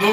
2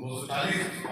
240,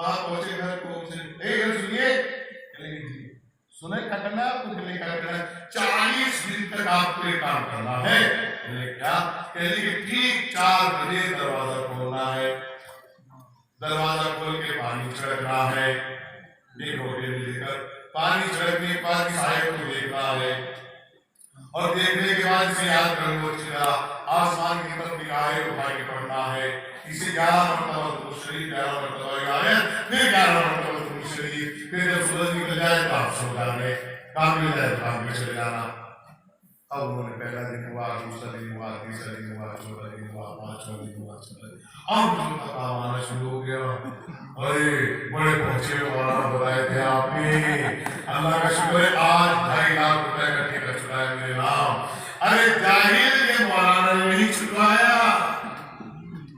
وہاں پہنچے گھر کو گھر سنیے سنے کیا کرنا ہے آپ کو نہیں کیا کرنا ہے 40 دن تک آپ کو یہ کام کرنا ہے کیا کہہ کہ ٹھیک 4 بجے دروازہ کھولنا ہے دروازہ کھول کے پانی چھڑکنا ہے ایک روٹی لے کر پانی چھڑکنے کے بعد سائے کو دیکھنا ہے اور دیکھنے کے بعد اسے یاد کرو اچھی طرح آسمان کی طرف نگاہیں اٹھا کے پڑھنا ہے اسے 11 مرتبہ درود شریف 11 مرتبہ آیت پھر 11 مرتبہ درود شریف پھر جب سورج نکل جائے تو آپ سو جانے کام مل جائے تو کام میں چلے جانا اب انہوں نے پہلا دن ہوا دوسرا دن ہوا تیسرا دن ہوا چوتھا دن ہوا پانچواں دن ہوا اب جو کام آنا شروع ہو گیا ارے بڑے پہنچے مولانا بتائے تھے آپ نے اللہ کا شکر ہے آج 2.5 لاکھ روپے اکٹھے کر چکا ہے میرے نام ارے جاہل کے مولانا نے نہیں چکایا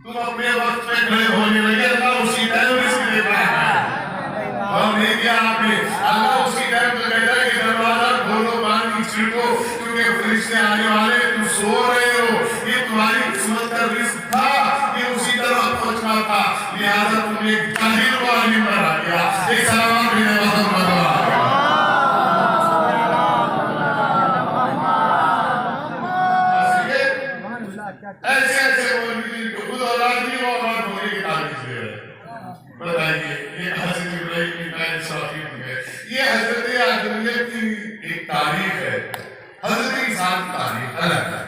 تم اپنے وقت پہ کھڑے ہونے لگے اللہ اسی ٹائم رزق دے رہا ہے اور نہیں کیا آپ نے اللہ اسی ٹائم تو کہتا ہے کہ دروازہ کھولو پانی چھڑکو کیونکہ فرشتے آنے والے تم سو رہے ہو یہ تمہاری قسمت کا رزق تھا یہ اسی طرح پہنچنا تھا لہذا تم نے ایک جاہل کو عالم بنا دیا ایک سلامات بھی ایسے ایسے مولوی جو خود اولاد نہیں وہ اولاد ہونے کی تعریف دے رہے ہیں بتائیے یہ حضرت ابراہیم کی ناانصافی ہے یہ حضرت آدمیت کی ایک تاریخ ہے حضرت انسان کی تاریخ الگ ہے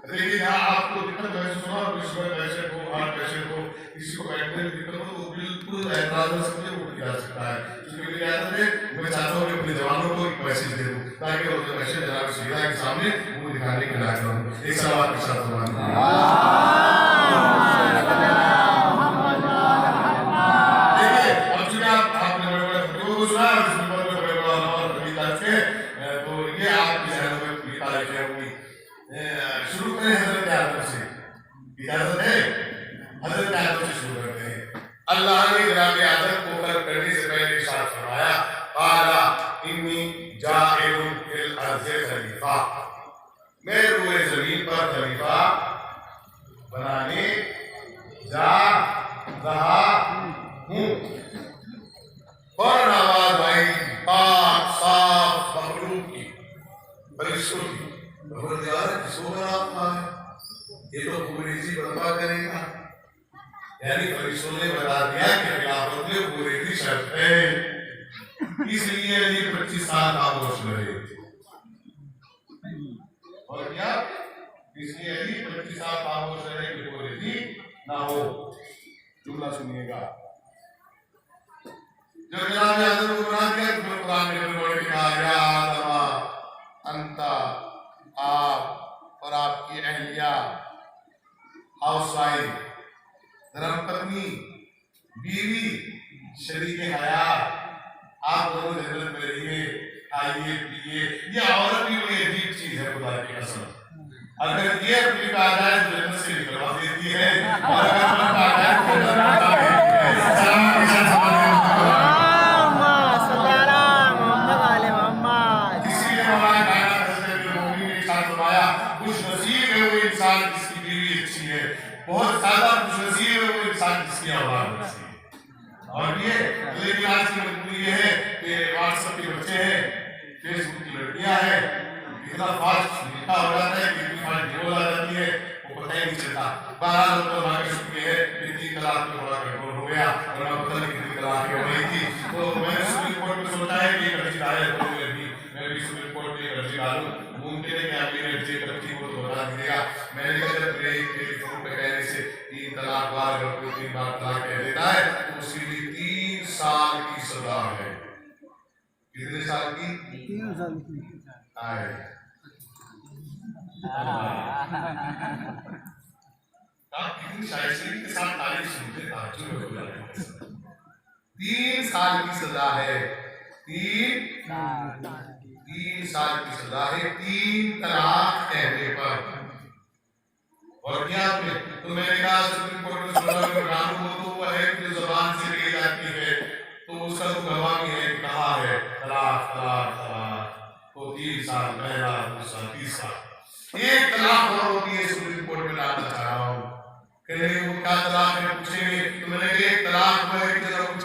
لیکن یہاں آپ کو دقت ویسے سنا کسی کو پیشنٹ ہو ہارٹ پیشنٹ ہو کسی کو بیٹھنے میں دقت ہو تو بالکل اعتراض ہو سکتے اٹھ جا سکتا ہے کیونکہ میری عادت ہے میں چاہتا ہوں کہ اپنے جوانوں کو ایک میسج دے دوں تاکہ وہ پیشنٹ جناب سیدھا کے سامنے وہ دکھانے کے لائق ہوں ایک سوال کے ساتھ شروع کریں حضرت آدم سے اجازت ہے حضرت آدم سے شروع کرتے ہیں اللہ نے جناب آدم کو خلق کرنے سے پہلے ارشاد فرمایا قال انی جاعل فی الارض خلیفہ میں روئے زمین پر خلیفہ بنانے جا رہا ہوں فوراً آواز آئی پاک صاف مخلوق کی فرشتوں کی کس کو بناتا ہے یہ تو خوبریزی برپا کرے گا یعنی فرشتوں نے بتا دیا کہ خلافت میں خوبریزی شرط ہے اس لیے علی 25 سال خاموش رہے اور کیا اس لیے علی 25 سال خاموش رہے کہ خوبریزی نہ ہو جملہ سنیے گا جب جناب آدم کو بنا دیا تو قرآن میں بڑے کہا یا آدم انتا آپ اور آپ کی اہلیہ ہاؤس وائف دھرم پتنی بیوی شریک حیات آپ دونوں جنت میں رہیے کھائیے پیئیے یہ عورت بھی بڑی عجیب چیز ہے خدا کی قسم اگر یہ اپنی کا آجائے تو جنت سے نکلوا دیتی ہے اور اگر اپنا کا آجائے تو جنت بتا دیتی ہے سلام کے ساتھ سمجھے خوش نصیب ہے وہ انسان جس کی بیوی اچھی ہے بہت زیادہ خوش نصیب ہے وہ انسان جس کی اولاد اچھی ہے اور یہ لیکن آج کی مجبوری یہ ہے کہ واٹس ایپ کے بچے ہیں فیس بک کی لڑکیاں ہیں اتنا فاسٹ لکھا ہو جاتا ہے کہ اتنی فاسٹ ڈھول آ جاتی ہے وہ پتہ ہی نہیں چلتا بہرحال تو ہمارے شکریہ ہے کہ 3 طلاق میں تھوڑا کنٹرول ہو گیا اور میں پتہ نہیں کتنی طلاق ہو رہی تھی تو میں نے سپریم کورٹ میں سوچا ہے کہ ایک عرضی دائر کروں میں بھی سپریم کورٹ میں ایک عرضی ڈالوں ممکن ہے کہ آپ نے عرضی کرتی وہ تو بتا دیجیے گا میں نے کہا جب ٹیلی فون پہ کہنے سے 3 طلاق بار اگر کوئی 3 بار طلاق کہہ دیتا ہے تو اس کے لیے 3 سال کی سزا ہے کتنے سال کی 3 سال کی کتنی شائستگی کے ساتھ تعریف سنتے تعجب ہو جاتا ہے 3 سال کی سزا ہے 3 سال کی سزا ہے 3 طلاق کہنے پر اور کیا آپ نے تو میں نے کہا سپریم کورٹ میں سنا کہ قانون ہو تو وہ ہے جو زبان سے کہی جاتی ہے تو اس کا تو گواہ بھی ہے کہا ہے طلاق طلاق طلاق تو 3 سال پہلا دوسرا تیسرا ایک طلاق اور ہوتی ہے سپریم کورٹ میں لانا چاہ رہا ہوں کہ نہیں وہ کیا طلاق ہے پوچھیں گے تو میں نے کہا ایک طلاق ہے کہ ذرا کچھ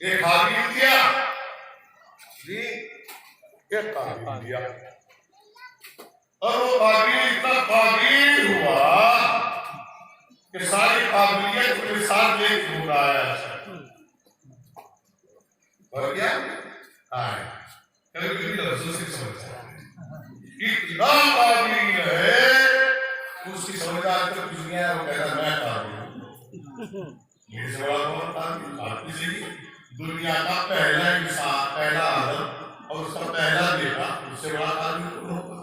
ایک حابیل دیا جی، ایک قابیل دیا، اور وہ قابیل اتنا قابیل ہوا کہ ساری قابلیت کے ساتھ ایک نور آیا اور کیا آئے، کبھی کبھی لفظوں سے سمجھا اتنا قابل ہے اس کی سمجھ آج تک کچھ نہیں ہے، وہ کہتا میں قابل ہوں، یہ سے بڑا کون قابل؟ آپ کسی دنیا کا پہلا انسان، پہلا آدم اور اس کا پہلا بیٹا، اس سے بڑا قابل کون ہوگا؟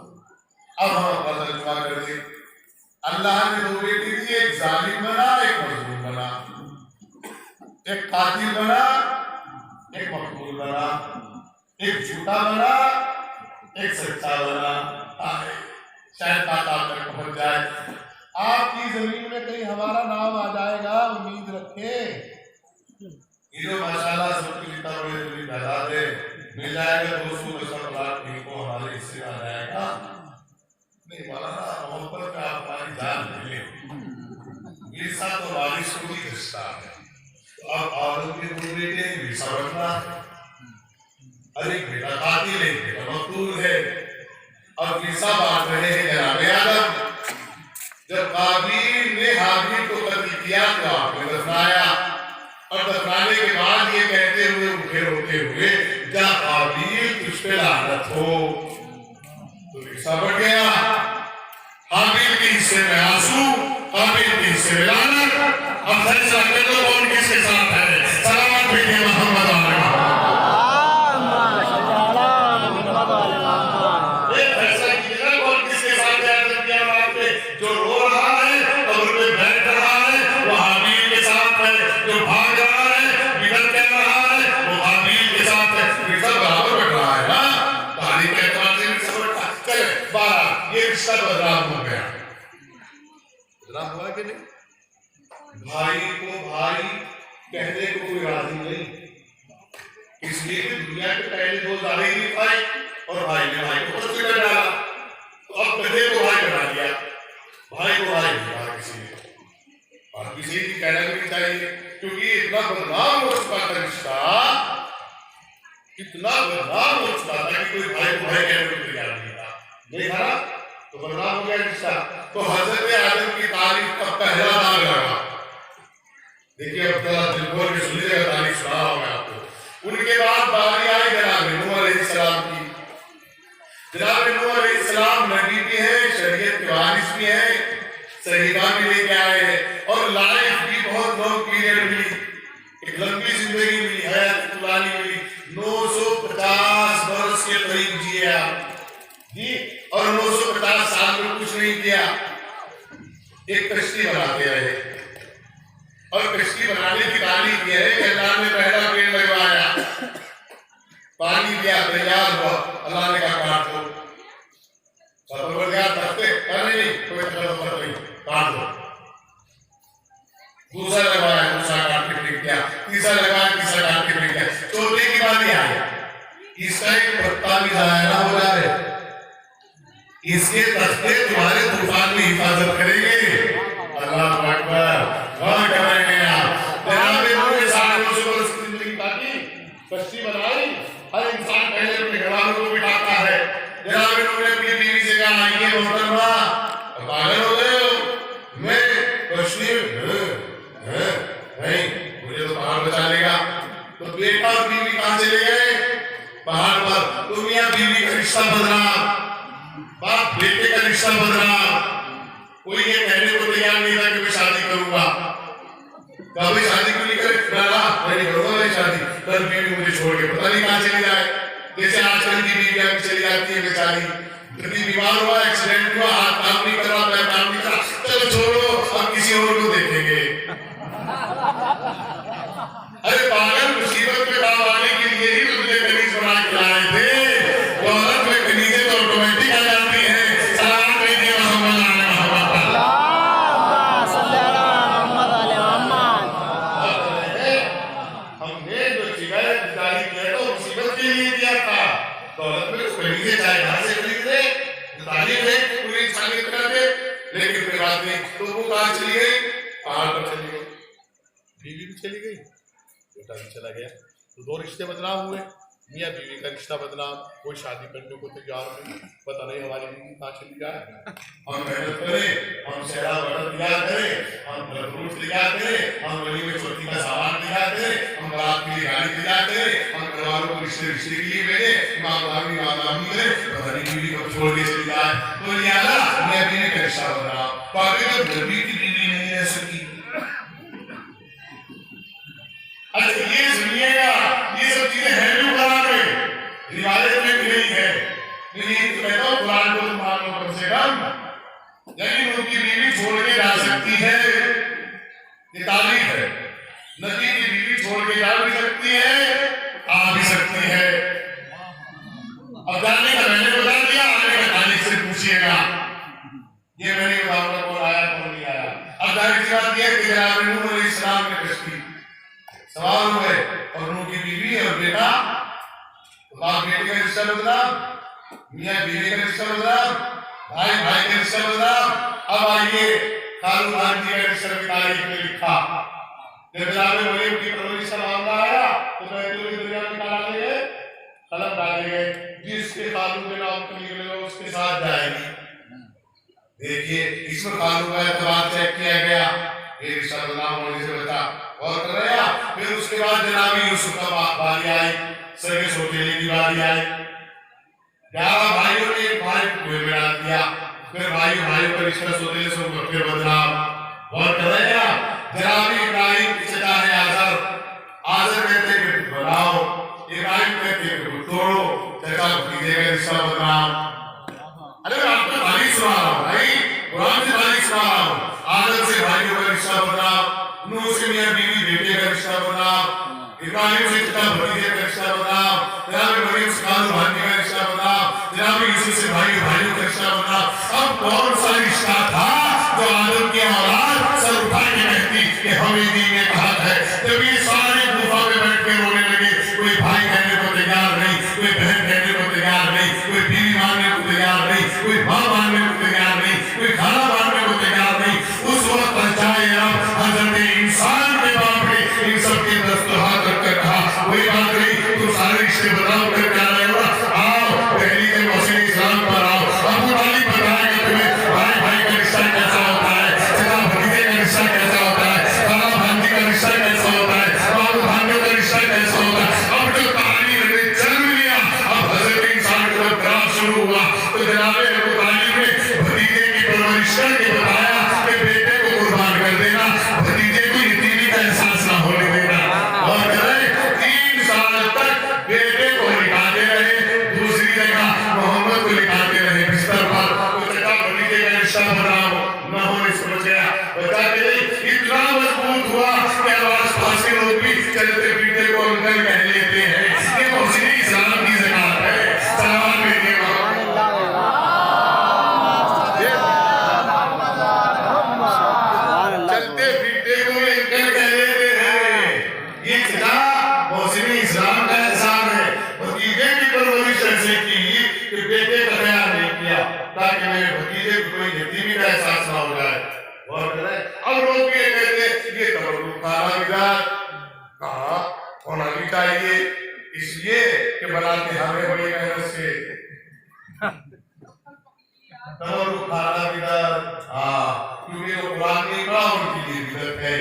اب ہم اپنا ترجمہ کر دیں، اللہ نے دو بیٹی دی، ایک ظالم بنا ایک مظلوم بنا، ایک قاتل بنا ایک مقتول بنا، ایک جھوٹا بنا ایک سچا بنا، شاید بات آپ تک پہنچ جائے، آپ کی زمین میں کہیں ہمارا نام آ جائے گا، امید رکھے یہ جو ماشاءاللہ سب کی جتنا بڑے دلی تعداد ہے مل جائے گا 210 ٹیم کو ہمارے حصے آ جائے گا، نہیں مولانا محبت کا آپ ہماری جان ملے، عیسیٰ تو وارث کو بھی رشتہ ہے، تو اب آدم کے دو بیٹے ہیں، عیسیٰ بننا ہے، اور ایک بیٹا قاتل ہے، ایک بیٹا مقتول ہے، اب عیسیٰ بات رہے ہیں جناب آدم، جب قابیل نے حابیل کو قتل کیا تو آپ نے دفنایا، اور دفنانے کے بعد یہ کہتے ہوئے اٹھے روتے ہوئے جا قابیل تجھ پہ لعنت ہو، تو عیسیٰ بڑھ گیا، حابیل کے حصے میں آنسو، قابیل کے حصے میں لعنت، اب فیصلہ کر دو کون کس کے ساتھ ہے، سلامت بھیجیے محمد آلہ ہوا کہ نہیں؟ بھائی کو بھائی کہنے کو کوئی راضی نہیں، اس لیے کہ دنیا کے پہلے دو ظاہری بھائی اور بھائی نے بھائی کو قتل کر ڈالا، تو اب گدھے کو بھائی بنا دیا، بھائی کو بھائی نہیں کہا کسی نے، اور کسی کی کہنا نہیں چاہیے، کیونکہ اتنا بدنام ہو چکا تھا رشتہ، اتنا بدنام ہو چکا تھا کہ کوئی بھائی کو بھائی کہنے کو تیار نہیں تھا، نہیں تھا تو بدنام ہو گیا رشتہ، تو حضرت آدم کی تاریخ کا پہلا داغ لگا، دیکھیے اب ذرا دل کھول کے سنیے گا، تاریخ سنا ہوگا آپ کو، ان کے بعد باری آئی جناب نوح علیہ السلام کی، جناب نوح علیہ السلام نبی بھی ہیں، شریعت کے وارث بھی ہیں، صحیفہ بھی لے کے آئے ہیں، اور لائف بھی بہت لانگ پیریڈ ملی، ایک لمبی زندگی ملی، حیات طولانی ملی، 950 برس کے قریب جیے آپ جی، اور 950 سال میں کچھ نہیں کیا، ایک کشتی بناتے رہے، اور کشتی بنانے کی تعلیم یہ ہے کہ اللہ نے پہلا پیڑ لگوایا، پانی دیا، تیار ہوا، اللہ نے کہا کاٹ دو، پروردگار تختے نہیں کوئی تکلف نہیں، کاٹ دو، دوسرا لگوایا، دوسرا کاٹ کے پھینک دیا، تیسرا لگوایا، تیسرا کاٹ کے پھینک دیا، چوتھے کی بات یہ آئی، اس کا ایک پتا بھی ضائع نہ ہو جائے، اس کے تختے تمہارے طوفان میں حفاظت کریں گے، اللہ اکبر، غور کریں گے آپ، جناب نوح کے ساتھ 900 برس کی زندگی کاٹی، کشتی بنائی، ہر انسان پہلے اپنے گھر والوں کو بٹھاتا ہے، جناب نوح نے اپنی بیوی سے کہا آئیے محترمہ، پاگل ہو گئے ہو، میں کشتی نہیں، مجھے تو پہاڑ بچا لے گا، تو بیٹا اور بیوی کہاں چلے گئے؟ پہاڑ پر، تو میاں بیوی کا رشتہ بدلا، باپ بیٹے کا رشتہ بدلا، کوئی یہ کہنے کو تیار نہیں تھا کہ میں شادی کروں گا، کبھی شادی کیوں نہیں کرے؟ میں نہیں کروں گا میں شادی، کل بیوی مجھے چھوڑ کے پتہ نہیں کہاں چلی جائے، جیسے آج کل کی بیویاں بھی چلی جاتی ہے بیچاری، کبھی بیمار ہوا، ایکسیڈنٹ ہوا، ہاتھ کام نہیں کر رہا، پیر کام نہیں کر رہا، چلو چھوڑو اب کسی اور کو دیکھیں گے، ارے پاگل، مصیبت میں کام آنے کے لیے ہی تجھے کنیز بنا کے لائے تھے، تو عورت میں کنیزیں تو آٹومیٹک آ جاتی ہیں، سلام بھیجیے محمد آلہ محمد، ہم نے جو شکایت جاری کیا تو مصیبت کے لیے دیا تھا، دولت میں اس کنیزیں چاہے یہاں سے خریدے، تعلیم ہے پوری انسانیت کر دے، لیکن پھر بات نہیں، تو وہ کہاں چلی گئی؟ پہاڑ پر چلی گئی، بیوی بھی چلی گئی، بیٹا بھی چلا گیا، تو دو رشتے بدنام ہوئے، میاں بیوی کا رشتہ بدنام، کوئی شادی کرنے کو تیار نہیں، پتہ نہیں ہماری بیوی کہاں چلی جائے، ہم محنت کریں، ہم شہرا بٹن تیار کریں، ہم پھل فروٹ تیار کریں، ہم ولی میں چھوٹی کا سامان تیار کریں، ہم بارات کے لیے گاڑی تیار کریں، ہم گھر والوں کو رشتے کے لیے بھیجیں، امام کریں، پتہ نہیں بیوی کو چھوڑ کے چلی جائے، تو لہٰذا میاں بیوی کا رشتہ بدنام، تو آگے جب نبی کی بیوی نہیں رہ سکی۔ اچھا یہ سنیے گا، یہ سب چیزیں ہیں جو قرآن میں روایت میں بھی نہیں ہے، لیکن تو کہتا ہوں قرآن کو مان لو کم سے کم، لیکن ان کی بیوی چھوڑ کے جا سکتی ہے، یہ تعلیم ہے، نبی کی بیوی چھوڑ کے جا بھی سکتی ہے، آ بھی سکتی ہے۔ اب جانے کا میں نے بتا دیا، آنے کا تعلیم سے پوچھئے گا، یہ میں نے بتاؤں گا کون آیا کون نہیں آیا۔ اب ظاہر سی بات یہ ہے کہ جناب نوح علیہ السلام نے کشتی سوار ہوئے اور نوح کی بیوی اور بیٹا، باپ بیٹے کا رشتہ بدنام، میاں بیوی کا رشتہ بدنام، بھائی بھائی کا رشتہ بدنام۔ اب آئیے خالو خان جی کا رشتہ کی تاریخ میں لکھا، جب جناب مریم کی پرورش کا معاملہ آیا تو بیت کی دنیا میں ڈالے گئے، قلم ڈالے گئے، جس کے خالو کے نام کو نکلے گا اس کے ساتھ جائے گی۔ دیکھیے اس میں خالو کا اعتبار چیک کیا گیا، یہ رشتہ بدنام ہونے سے بچا اور کر رہا۔ پھر اس کے بعد جناب یوسف کا باری آئی، سگے سوتیلے کی باری آئی، 11 بھائیوں نے ایک بھائی کو کنویں میں ڈال دیا، پھر بھائیوں کا رشتہ سوتیلے سے پھر بدنام اور کر رہے ہیں۔ جناب ابراہیم کی چچا ہے آزر کہتے کہ بناؤ، ابراہیم کہتے کہ توڑو، چچا بھتیجے کا رشتہ بدنام۔ ارے میں آپ کو تاریخ سنا رہا ہوں بھائی، قرآن سے تاریخ سنا رہا ہوں۔ آدم سے بھائیوں کا رشتہ بدنام، نوح سے میاں بیوی بیٹے کا رشتہ بدنام، ابراہیم سے چچا بھتیجے کا رشتہ بدنام، جناب مریم سے خالو بھانجے کا رشتہ بدنام، جناب یوسف سے بھائیوں کا رشتہ بدنام۔ اب کون سا رشتہ تھا جو آدم کی اولاد سر اٹھا کے کہتی کہ ہمیں دین ایک حق ہے؟ جب یہ سارے کوفہ میں بیٹھ کے رونے لگے، کوئی بھائی کہنے کو تیار نہیں، کوئی بہن کہنے کو تیار نہیں، کوئی بیوی ماننے کو تیار نہیں، کوئی ماں ماننے کو تیار نہیں، کوئی کھانا ماننے کو تیار نہیں، اس وقت پہنچائے اب حضرت انسان کے باپ نے ان سب کے دستہاتھ رکھ کر کہا کوئی بات نہیں، تم سارے رشتے بدنام کر کے آ رہے ہو، آؤ پہلی کے محسن اسلام پر آؤ۔ ابو طالب بتائے گا تمہیں بھائی بھائی کا رشتہ کیسا ہوتا ہے، چچا بھتیجے کا رشتہ کیسا ہوتا ہے، خالہ بھانجی کا رشتہ کیسا ہوتا ہے، بابو بھانجوں کا رشتہ کیسا ہوتا ہے۔ اب جو تعلیم نے جنم لیا، اب حضرت انسان کا گراف شروع ہوا، تو جناب ابو طالب نے بھتیجے کی پرورش کر کے بتایا کہ بیٹے کو قربان کر دینا، بھتیجے کو یتیمی کا احساس نہ ہونے دینا، اور کرے 3 سال تک بیٹے کو لٹاتے رہے، دوسری جگہ محمد کو لٹاتے رہے بستر پر، تو چچا بھتیجے کا رشتہ بدنام نہ ہونے سے بچ گیا۔ بچا کے اتنا مضبوط ہوا کہ اب آس پاس کے لوگ بھی چلتے پیٹے کو انکل کہہ لیتے ہیں، یہ محسن اسلام کی زکات ہے۔ سلام بھیجیے چلتے پیٹے کو انکل کہہ لیتے ہیں، یہ چچا محسن اسلام کا احسان ہے۔ بھتیجے کی پرورش ایسے کی کہ بیٹے کا خیال نہیں کیا تاکہ میرے بھتیجے کو کوئی یتیمی کا احساس نہ ہو جائے۔ اب لوگ بھی یہ کہتے ہیں یہ تبرک کھانا مزاج کہاں ہونا بھی چاہیے، اس لیے کہ بناتے ہمیں بڑی محنت سے تبرک کھانا مزاج، ہاں کیونکہ جو قرآن نہیں پڑھا ان کے لیے بدعت ہے،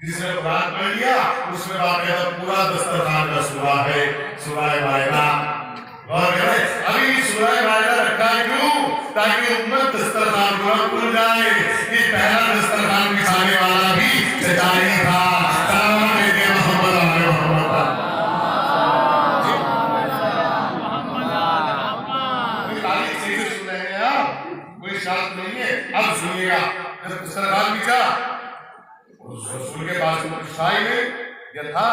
جس نے قرآن پڑھ لیا اس میں باقاعدہ پورا دسترخوان کا سورہ ہے، سورہ مائدہ۔ اور ابھی سورہ مائدہ رکھا کیوں؟ تاکہ امت دسترخوان کو بھول جائے کہ پہلا دسترخوان بچھانے والا بھی چچا ہی تھا۔ سلام علیکم محمد آل محمد۔ تاریخ صحیح سے سن رہے ہیں آپ، کوئی شرط نہیں ہے۔ اب سنیے گا، جب دسترخوان بچھا رسول کے پاس کچھ تھا ہی نہیں یا تھا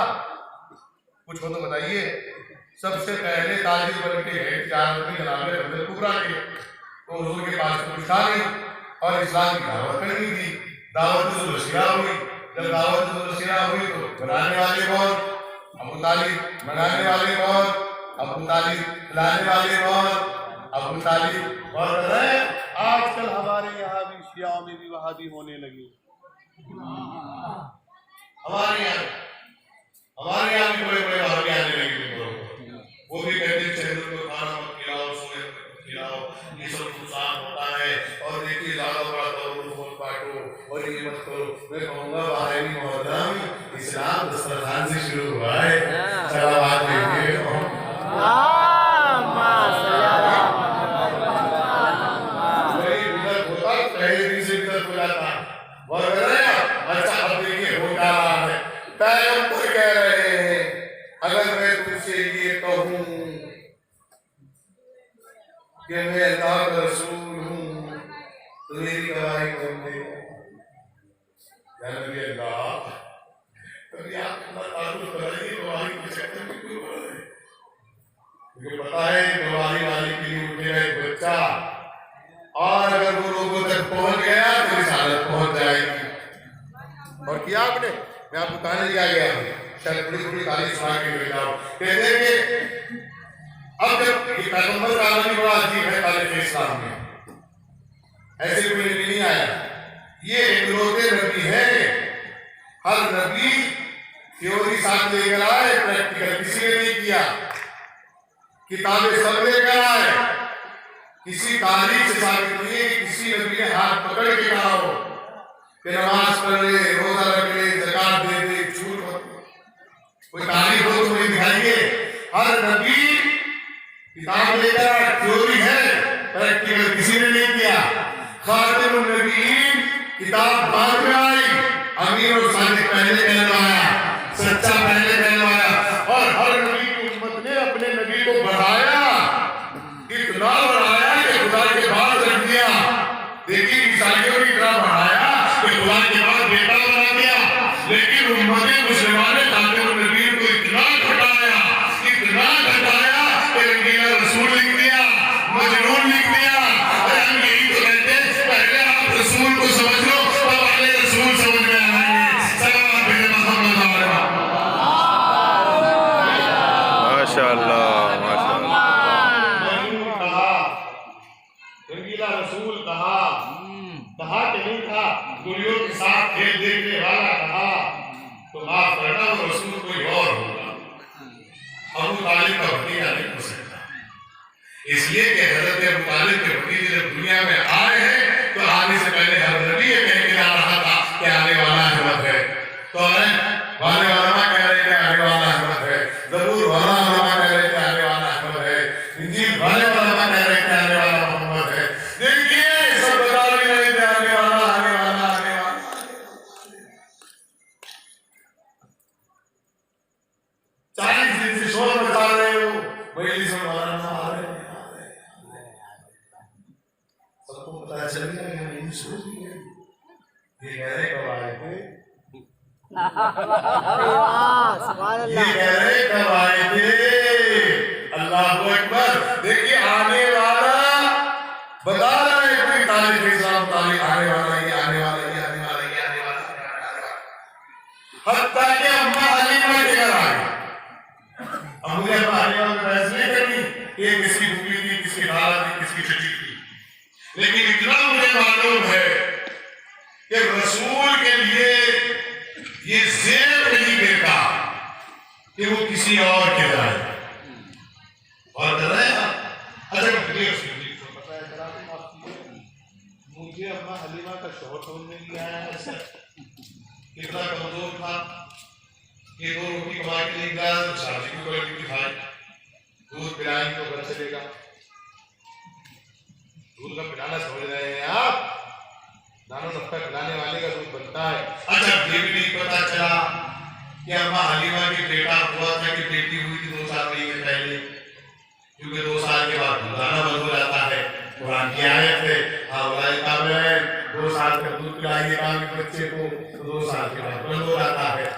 کچھ ہو تو بتائیے۔ سب سے پہلے تاجر بن کے گئے تجارت میں جناب حضرت کبریٰ کے، تو حضور کے پاس کچھ تھا نہیں اور اسلام کی دعوت کرنی تھی، دعوت ذوالبصیرہ ہوئی۔ جب دعوت ذوالبصیرہ ہوئی تو بنانے والے کون؟ ابو طالب۔ بنانے والے کون؟ ابو طالب۔ کھلانے والے کون؟ ابو طالب۔ اور آج کل ہمارے یہاں بھی شیعہ میں بھی وہابی ہونے لگے، ہمارے یہاں بھی بڑے بڑے سے یہ کہوں کہ میں اللہ کا رسول ہوں تو میری گواہی کون دے گا؟ یا نبی اللہ کبھی آپ اپنا تعلق کرائیے گواہی کے چکر میں کیوں پڑ رہے؟ مجھے پتا ہے گواہی والے کے لیے اٹھے گا ایک بچہ، اور اگر وہ لوگوں تک پہنچ گیا تو رسالت پہنچ جائے گی۔ اور کیا آپ نے؟ میں آپ کو کہاں لے گیا ہوں، شاید بڑی بڑی تاریخ سنا کے لے جاؤ، کہتے ہیں کہ اب جب یہ پیغمبر کا عالم بڑا عجیب ہے تاریخ اسلام میں، ایسے کوئی نبی نہیں آیا، یہ اکلوتے نبی ہے۔ ہر نبی تھیوری ساتھ لے کر آئے، پریکٹیکل کسی نے نہیں کیا، کتابیں سب لے کر آئے، کسی تاریخ سے ثابت نہیں ہے کہ کسی نبی نے ہاتھ پکڑ کے کہا ہو کہ نماز پڑھ لے، روزہ رکھ لے، زکات دے دے، جھوٹ مت بول۔ کوئی تاریخ ہو تو مجھے دکھائیے۔ ہر نبی کتاب لے کر آئے، تھیوری ہے، پریکٹیکل کسی نے نہیں کیا۔ خاتم النبیین کتاب بعد میں آئی، امین اور صادق پہلے کہلوایا، سچا پہلے کہلوایا، اور ہر نبی کی امت نے اپنے نبی کو بڑھایا، اتنا بڑھایا کہ خدا کے بعد رکھ دیا۔ دیکھیے عیسائیوں کی طرح بڑھایا کہ خدا کے بعد بیٹا بنا دیا، لیکن امت مسلمان نے خاتم النبیین کو اتنا گھٹایا کہ رنگیلا رسول لکھ دیا، مجنون لکھ دیا۔ اور ہم یہی تو کہتے ہیں پہلے آپ رسول کو سمجھ لو تو والے رسول سمجھ میں آئیں گے۔ سلام بھیجے محمد علیہ۔ ماشاءاللہ ماشاءاللہ۔ مجنون کہا، رنگیلا رسول کہا کہ نہیں کہا، گلیوں کے ساتھ کھیل دیکھنے والا کہا، تو معاف کرنا وہ رسول کوئی اور ہوگا۔ ابو طالب کا بھتیجا نہیں ہو سکتا، اس لیے کہ حضرت ابو طالب کے بھتیجے جب دنیا میں آئے ہیں تو آنے سے پہلے ہر نبی یہ کہہ کے جا رہا تھا کہ آنے والا احمد ہے۔ تو والے علماء کہہ رہے کہ آنے والا احمد ہے، زبور والا علماء کہہ رہے کہ آنے والا احمد ہے، انجیل والے علماء کہہ رہے کہ آنے والا محمد ہے۔ دیکھیے سب بتا رہے کہ آنے والا آنے والا آنے والا۔ 40 دن سے شور مچا رہے ہو، مجلس میں مولانا آ رہے ہیں، سب کو پتا چل گیا کہ ہم نہیں سو گئے۔ یہ کہہ رہے کب آئے تھے، یہ کہہ رہے کب آئے تھے۔ اللہ اکبر۔ دیکھیے آنے والا بتا رہا ہے کوئی تاریخ اسلام تاریخ آنے والا یہ آنے والا یہ آنے والا یہ آنے والا۔ حتیٰ کہ اماں حلیمہ کے گھر آئے، اب مجھے اماں حلیمہ میں بحث نہیں کرنی کہ کس کی پھوپھی تھی، کس کی خالہ تھی، کس کی چچی تھی، لیکن اتنا مجھے معلوم ہے کہ رسول کے لیے یہ زیب نہیں دیتا کہ وہ کسی اور کے جائے۔ اور کر رہے ہیں اچھا مجھے اماں حلیمہ کا شوہر سمجھ میں نہیں آیا ہے، کتنا کمزور تھا کہ 2 روٹی کما کے لے گیا تو سبزی کی کوالٹی کھائے، دودھ پلائیں تو گھر چلے گا۔ دودھ کا پلانا سمجھ رہے ہیں آپ، دانوں سب کا پلانے والے کا دودھ بنتا ہے۔ اچھا یہ بھی نہیں پتا چلا کہ اماں حلیمہ کی بیٹا ہوا تھا کہ بیٹی ہوئی تھی 2 سال مہینے پہلے، کیونکہ 2 سال کے بعد دودھانا بند ہو جاتا ہے۔ قرآن کی آیت ہے، اولئک الذین 2 سال کا دودھ پلائیے گا بچے کو تو 2 سال کے بعد بند ہو جاتا ہے۔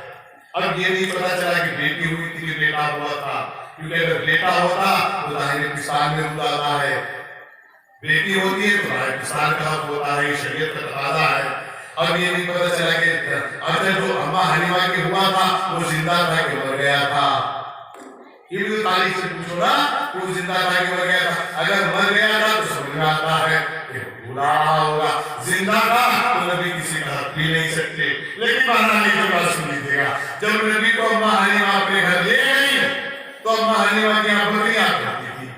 اب یہ نہیں پتا چلا کہ بیٹی ہوئی تھی کہ بیٹا ہوا تھا، کیونکہ اگر بیٹا ہوتا تو ظاہر پاکستان میں دودھ آتا ہے، بیٹی ہوتی ہے تو ظاہر پاکستان کا حق ہوتا ہے، یہ شریعت کا تقاضا ہے۔ اب یہ نہیں پتا چلا کہ اگر جو اماں حلیمہ کے ہوا تھا وہ زندہ تھا کہ مر گیا تھا۔ یہ بھی تاریخ سے پوچھو نا، وہ زندہ تھا کہ مر گیا تھا۔ اگر مر گیا تھا تو سمجھ میں آتا ہے کہ بھولا ہوگا، زندہ تھا تو نبی کسی کا حق بھی نہیں سکتے۔ لیکن بہرحال کی بات سن لیجیے گا، جب نبی کو اماں حلیمہ اپنے گھر لے گئی تو اماں حلیمہ کی آنکھوں نہیں آ کرتی تھی۔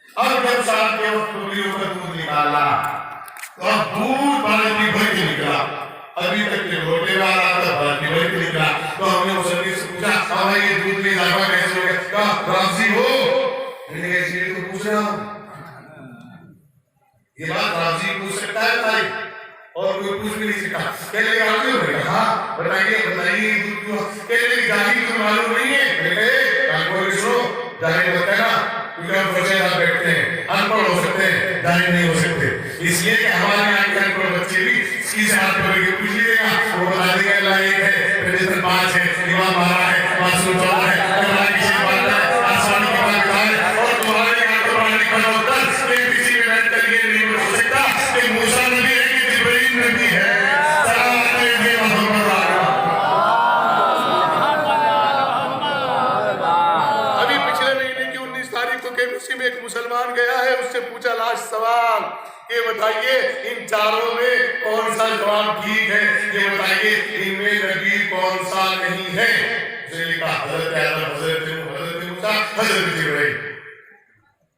اب جب شام کے وقت بکریوں کا دودھ نکالا تو اب دودھ بالٹی بھر کے نکلا، ابھی تک کے لوٹے والا تھا بالٹی بھر کے نکلا۔ تو ہم نے مسلم سے پوچھا ہمارا یہ دودھ میں اضافہ کیسے ہو گیا؟ کہا راضی ہو؟ میں نے کہا اس لیے تو پوچھ رہا ہوں، یہ بات راضی پوچھ سکتا ہے بھائی اور کوئی پوچھ بھی نہیں سکتا۔ کہنے لگے راضی ہو گئے؟ ہاں بتائیے بتائیے دودھ کیوں؟ کہنے لگے جاہی تو معلوم نہیں ہے؟ میں نے کہا ظاہر ہوتا ہے نا، کیونکہ ہم سوچے آپ بیٹھتے ہیں ان پڑھ ہو سکتے ہیں، ظاہر نہیں ہو سکتے، اس لیے کہ ہمارے یہاں کے ان پڑھ بچے بھی اس کی ساتھ پڑھ کے پوچھ لیجیے گا، وہ بتا دیں گے اللہ ایک ہے، رجسٹر 5 ہے، امام 12 ہے، معصوم 14 ہے، اللہ کی شیخ بات ہے، آسمانی کی بات ہے، اور تمہارے یہاں تو پڑھنے کھڑا ہوتا ہے کہ کسی میں بیٹھ کر یہ نہیں ہو سکتا کہ موسیٰ نبی ہے کہ جبرائیل نبی ہے۔ ابھی پچھلے مہینے کی 19 تاریخ کو KMC میں ایک مسلمان گیا ہے، اس سے پوچھا لاسٹ سوال، یہ بتائیے ان چاروں میں کون سا جواب ٹھیک ہے، یہ بتائیے ان میں نبی کون سا نہیں ہے؟ اس نے کہا حضرت آدم، حضرت نوح، حضرت موسیٰ، حضرت جبرائیل۔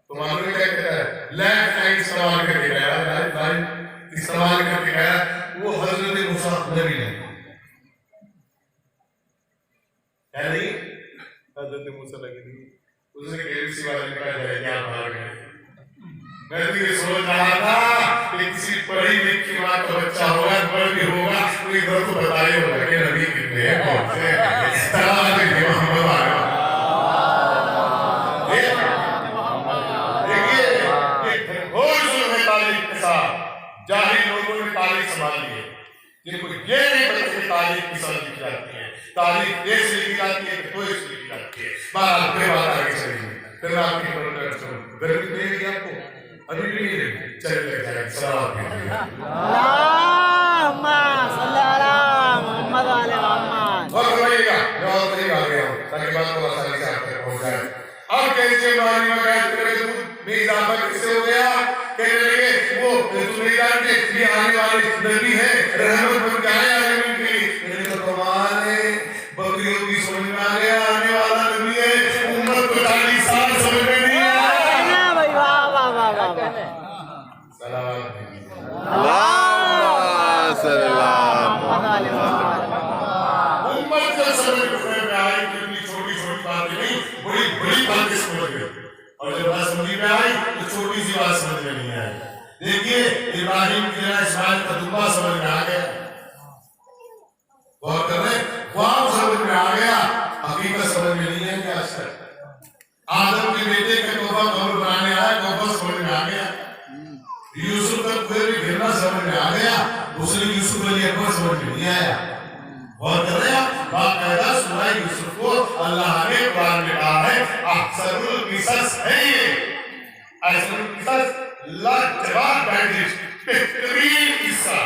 تو معلوم کیا کہتا ہے؟ لیفٹ ہینڈ استعمال کر کے گیا، رائٹ ہینڈ استعمال کر کے گیا، وہ حضرت موسیٰ نبی نہیں ہے نہیں، حضرت موسیٰ لگی نہیں۔ اس نے KMC والے نے کہا جائے کیا بھاگ گئے۔ میں تو یہ سوچ رہا تھا کہ کسی پڑھی لکھی ماں کا بچہ ہوگا، پڑھ بھی ہوگا، تو ادھر تو بتائے ہوگا کہ نبی کتنے ہیں، کون سے ہیں، سلام علیکم محمد آگا۔ دیکھیے یہ گھور ظلم ہے تعلیم کے ساتھ، جاہل لوگوں نے تعلیم سنبھالی ہے، جن کو یہ نہیں پتا کہ تعلیم کی ساتھ لکھی جاتی ہے، تعلیم ایک سے لکھی جاتی ہے تو ایک سے لکھی جاتی ہے۔ بہرحال پھر بات آگے چلی گئی، پھر میں آپ کی پروڈکٹ کروں گرمی تو نہیں گی آپ کو، ابھی بھی نہیں رہی، چلے لگ جائے سلام علیکم۔ اللہم صلی علی محمد و علی محمد۔ اور فرمائیے گا میں اور نہیں آ گیا ہوں تاکہ بات کو آسانی سے آپ تک پہنچ جائے۔ اب کیسے ماری مقید کرے دودھ میں اضافہ کسے ہو گیا؟ کہنے لگے وہ تم نہیں جانتے یہ آنے والے نبی ہے، رحمت بن کے آیا زمین کے لیے۔ میرے تو کمال ہے، بکریوں کی سمجھ میں آ گیا آنے والا نبی ہے، امت کو 40 سال سمجھ میں نہیں آیا۔ سلام علیکم۔ اللہم صلی امت کو سمجھ میں آئی کہ اتنی چھوٹی چھوٹی باتیں نہیں، بڑی بڑی باتیں سمجھ گئے، اور جب بات سمجھ میں آئی تو چھوٹی سی بات سمجھ میں نہیں آئی۔ دیکھیے ابراہیم کی جگہ اسماعیل کا دمبا سمجھ میں آ گیا، غور کر رہے خواب سمجھ میں آ گیا، حقیقت سمجھ میں نہیں ہے کہ آج تک آدم کے بیٹے کا توفہ قبر بنانے آیا، توفہ سمجھ میں آ گیا، یوسف کا کوئی بھی گرنا سمجھ میں آ گیا، دوسرے یوسف علی اکبر سمجھ میں نہیں آیا۔ غور کر رہے ہیں باقاعدہ سورہ یوسف کو اللہ نے قرآن میں کہا ہے احسن القصص ہے، یہ احسن القصص لاجواب بینڈیج، بہترین قصہ،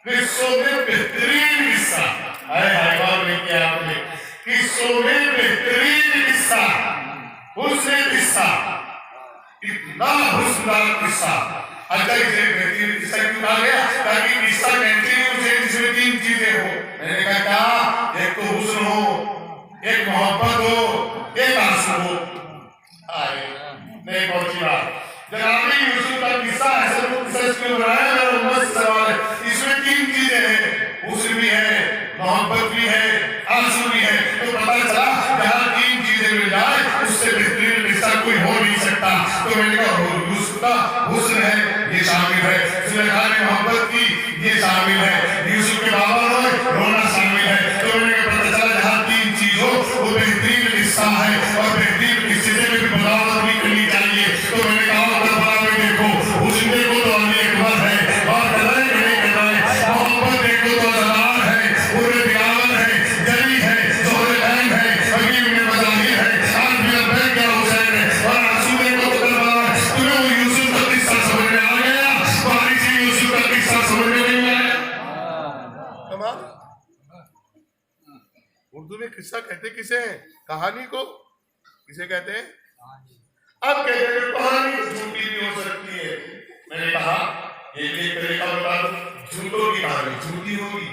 قصوں میں بہترین قصہ، اے حیوان نے کیا آپ نے قصوں میں بہترین قصہ، حسن قصہ، اتنا حسن قصہ۔ اچھا اسے بہترین قصہ کیوں کہا گیا؟ تاکہ قصہ کنٹینیو سے جس میں 3 چیزیں ہو۔ میں نے کہا کیا؟ ایک تو حسن ہو، ایک محبت ہو، ایک آنسو ہو۔ نہیں پہنچی بات۔ جناب یوسف کا قصہ ایسا قصہ اس میں بنایا میرا امت سے سوال ہے، اس میں 3 چیزیں ہیں، حسن بھی ہے، محبت بھی ہے، آنسو بھی ہے، تو پتہ چلا جہاں 3 چیزیں مل جائے اس سے بہترین قصہ کوئی ہو نہیں سکتا۔ تو میں نے کہا یوسف کا حسن ہے یہ شامل ہے، سلیمان نے محبت کی یہ شامل ہے، یوسف کے بابا روئے رونا شامل ہے۔ تو میں نے کہا پتہ چلا جہاں 3 چیز ہو وہ بہترین قصہ ہے، اور بہترین قصے سے بھی بغاوت نہیں کرنی چاہیے۔ تو میں نے کہا کربلا میں دیکھو حسن دیکھو تو علی اکبر ہے، اور کرائے کہ نہیں کرائے، محبت دیکھو تو زمان ہے، عمر بلال ہے، جلی ہے، زہر العین ہے، حبیب میں مظاہر ہے، آج بھی لبیک یا حسین ہے، اور آنسو دیکھو تو کربلا ہے۔ تمہیں وہ یوسف کا قصہ سمجھ میں آ گیا، باری سے یوسف کا قصہ سمجھ میں نہیں آیا۔ کمال اردو میں قصہ کہتے کسے ہیں؟ کہانی کو کسے کہتے ہیں؟ اب کہتے ہیں کہانی جھوٹی بھی ہو سکتی ہے۔ میں نے کہا یہ بھی ایک طریقہ بتا دوں، جھوٹوں کی کہانی جھوٹی ہوگی،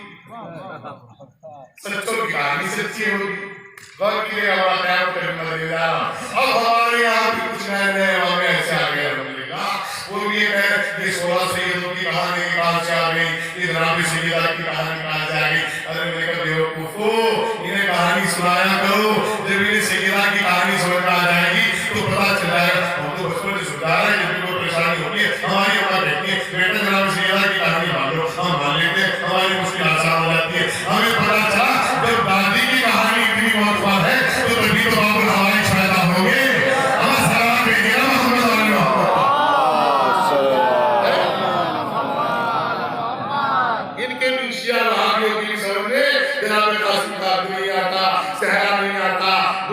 سچوں کی کہانی سچی ہوگی۔ غور کیجیے ہمارا قیام کرنے لگے گا۔ اب ہمارے یہاں بھی کچھ نئے نئے واقعے ایسے آ گئے ملے گا، وہ بھی یہ کہ 16 سیدوں کی کہانی کہاں سے آ گئی، ادھر سیدہ کی کہانی کہاں سے آ گئی۔ ارے میں نے کہا بیوقوفو انہیں کہانی سنایا کرو، جب انہیں سیدہ کی کہانی سمجھ میں آ جائے گی تو پتا چل جائے گا۔ ہم تو بچپن سے سمجھا رہے ہیں جب بھی کوئی پریشانی ہوتی ہے ہماری اماں کہتی ہے بیٹا جناب سیدہ کی کہانی مان لو، ہم مان لیتے ہیں، ہماری مشکل آسان ہو جاتی ہے۔ ہمیں پتا چلا جب دادی کی کہانی اتنی موثر ہے تو تبھی تو باب الحوائج پیدا ہوں گے۔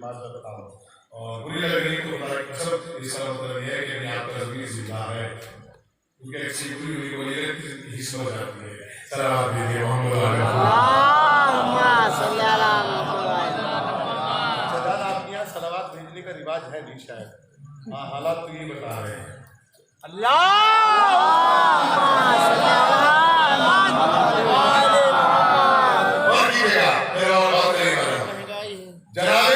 معذرت بتا رہا ہوں اور بری لگ رہی تو خدا کی قسم اس کا مطلب یہ ہے کہ میں آپ کا زمین زندہ ہے کیونکہ ایک سی بری ہوئی بولی ہے حصہ ہو جاتی ہے سلامات دیجیے محمد اللهم صل على محمد سجاد آپ کے یہاں صلوات بھیجنے کا رواج ہے نہیں شاید ہاں حالات تو یہ بتا رہے ہیں اللهم صل على محمد اور کیجیے گا میرا اور بات نہیں کر رہا جناب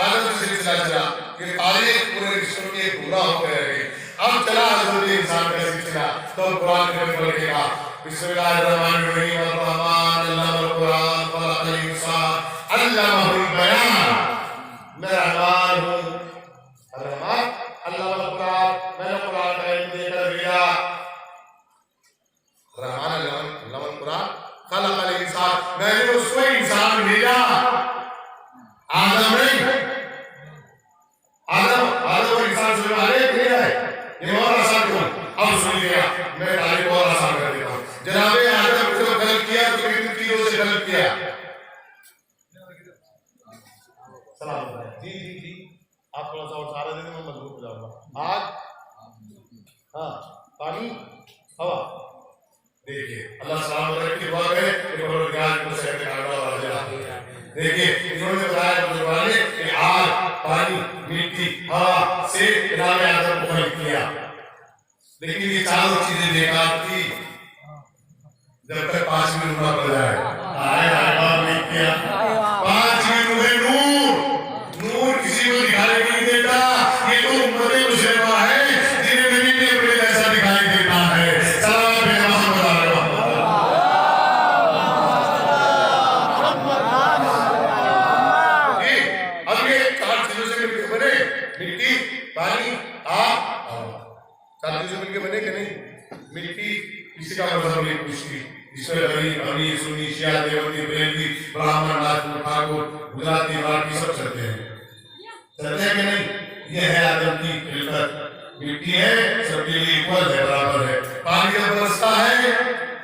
آدم سے سلسلہ چلا کہ تاریخ پورے رشتوں کے پورا ہو گئے رہے اب چلا حضرت انسان کا سلسلہ تو قرآن میں پڑھے گا بسم اللہ الرحمن الرحیم الرحمن علم القرآن خلق الانسان علمہ البیان میں رحمان ہوں الرحمن علم القرآن میں نے قرآن کا علم دے کر دیا رحمان علم القرآن خلق الانسان میں نے اس کو انسان بھیجا آدم نہیں آدم اور انسان سے مالے نہیں ہے یہ اور آسان کون اب سن لیا میں تعلیم اور آسان کر دیتا ہوں جناب آدم کو غلط کیا تو کتنی چیزوں سے غلط کیا سلام جی آپ تھوڑا سا اور سارا دن میں مضبوط ہو جاؤں گا آگ ہاں پانی ہوا دیکھیے اللہ سلام علیکم کی دعا کرے کہ پروردگار کو صحت کاملہ اور عاجلہ دیکھیے انہوں نے بتایا بزرگانے کہ آگ پانی مٹی ہوا سے جناب آدم کو خلق کیا لیکن یہ چاروں چیزیں بیکار تھی جب تک 5 منٹ نہ پڑ جائے آئے نہیں کیا 5 منٹ میں نور کسی کو دکھائی نہیں دیتا یہ تو امت مسلمہ ہے جنہیں نبی نے اپنے جیسا دکھائی دیتا ہے سلام پہ محمد اب یہ 4 چیزوں سے مل کے بنے مٹی پانی آگ 4 چیزوں مل کے بنے کہ نہیں مٹی کسی کا مذہب نہیں پوچھتی اس میں غریب امیر سنی شیعہ دیوبندی بریلوی براہمن راجپوت ٹھاکر گجراتی مراٹھی سب چلتے ہیں کہ نہیں یہ ہے آدم کی فطرت مٹی ہے سب کے لیے ایکول ہے برابر ہے پانی جب برستا ہے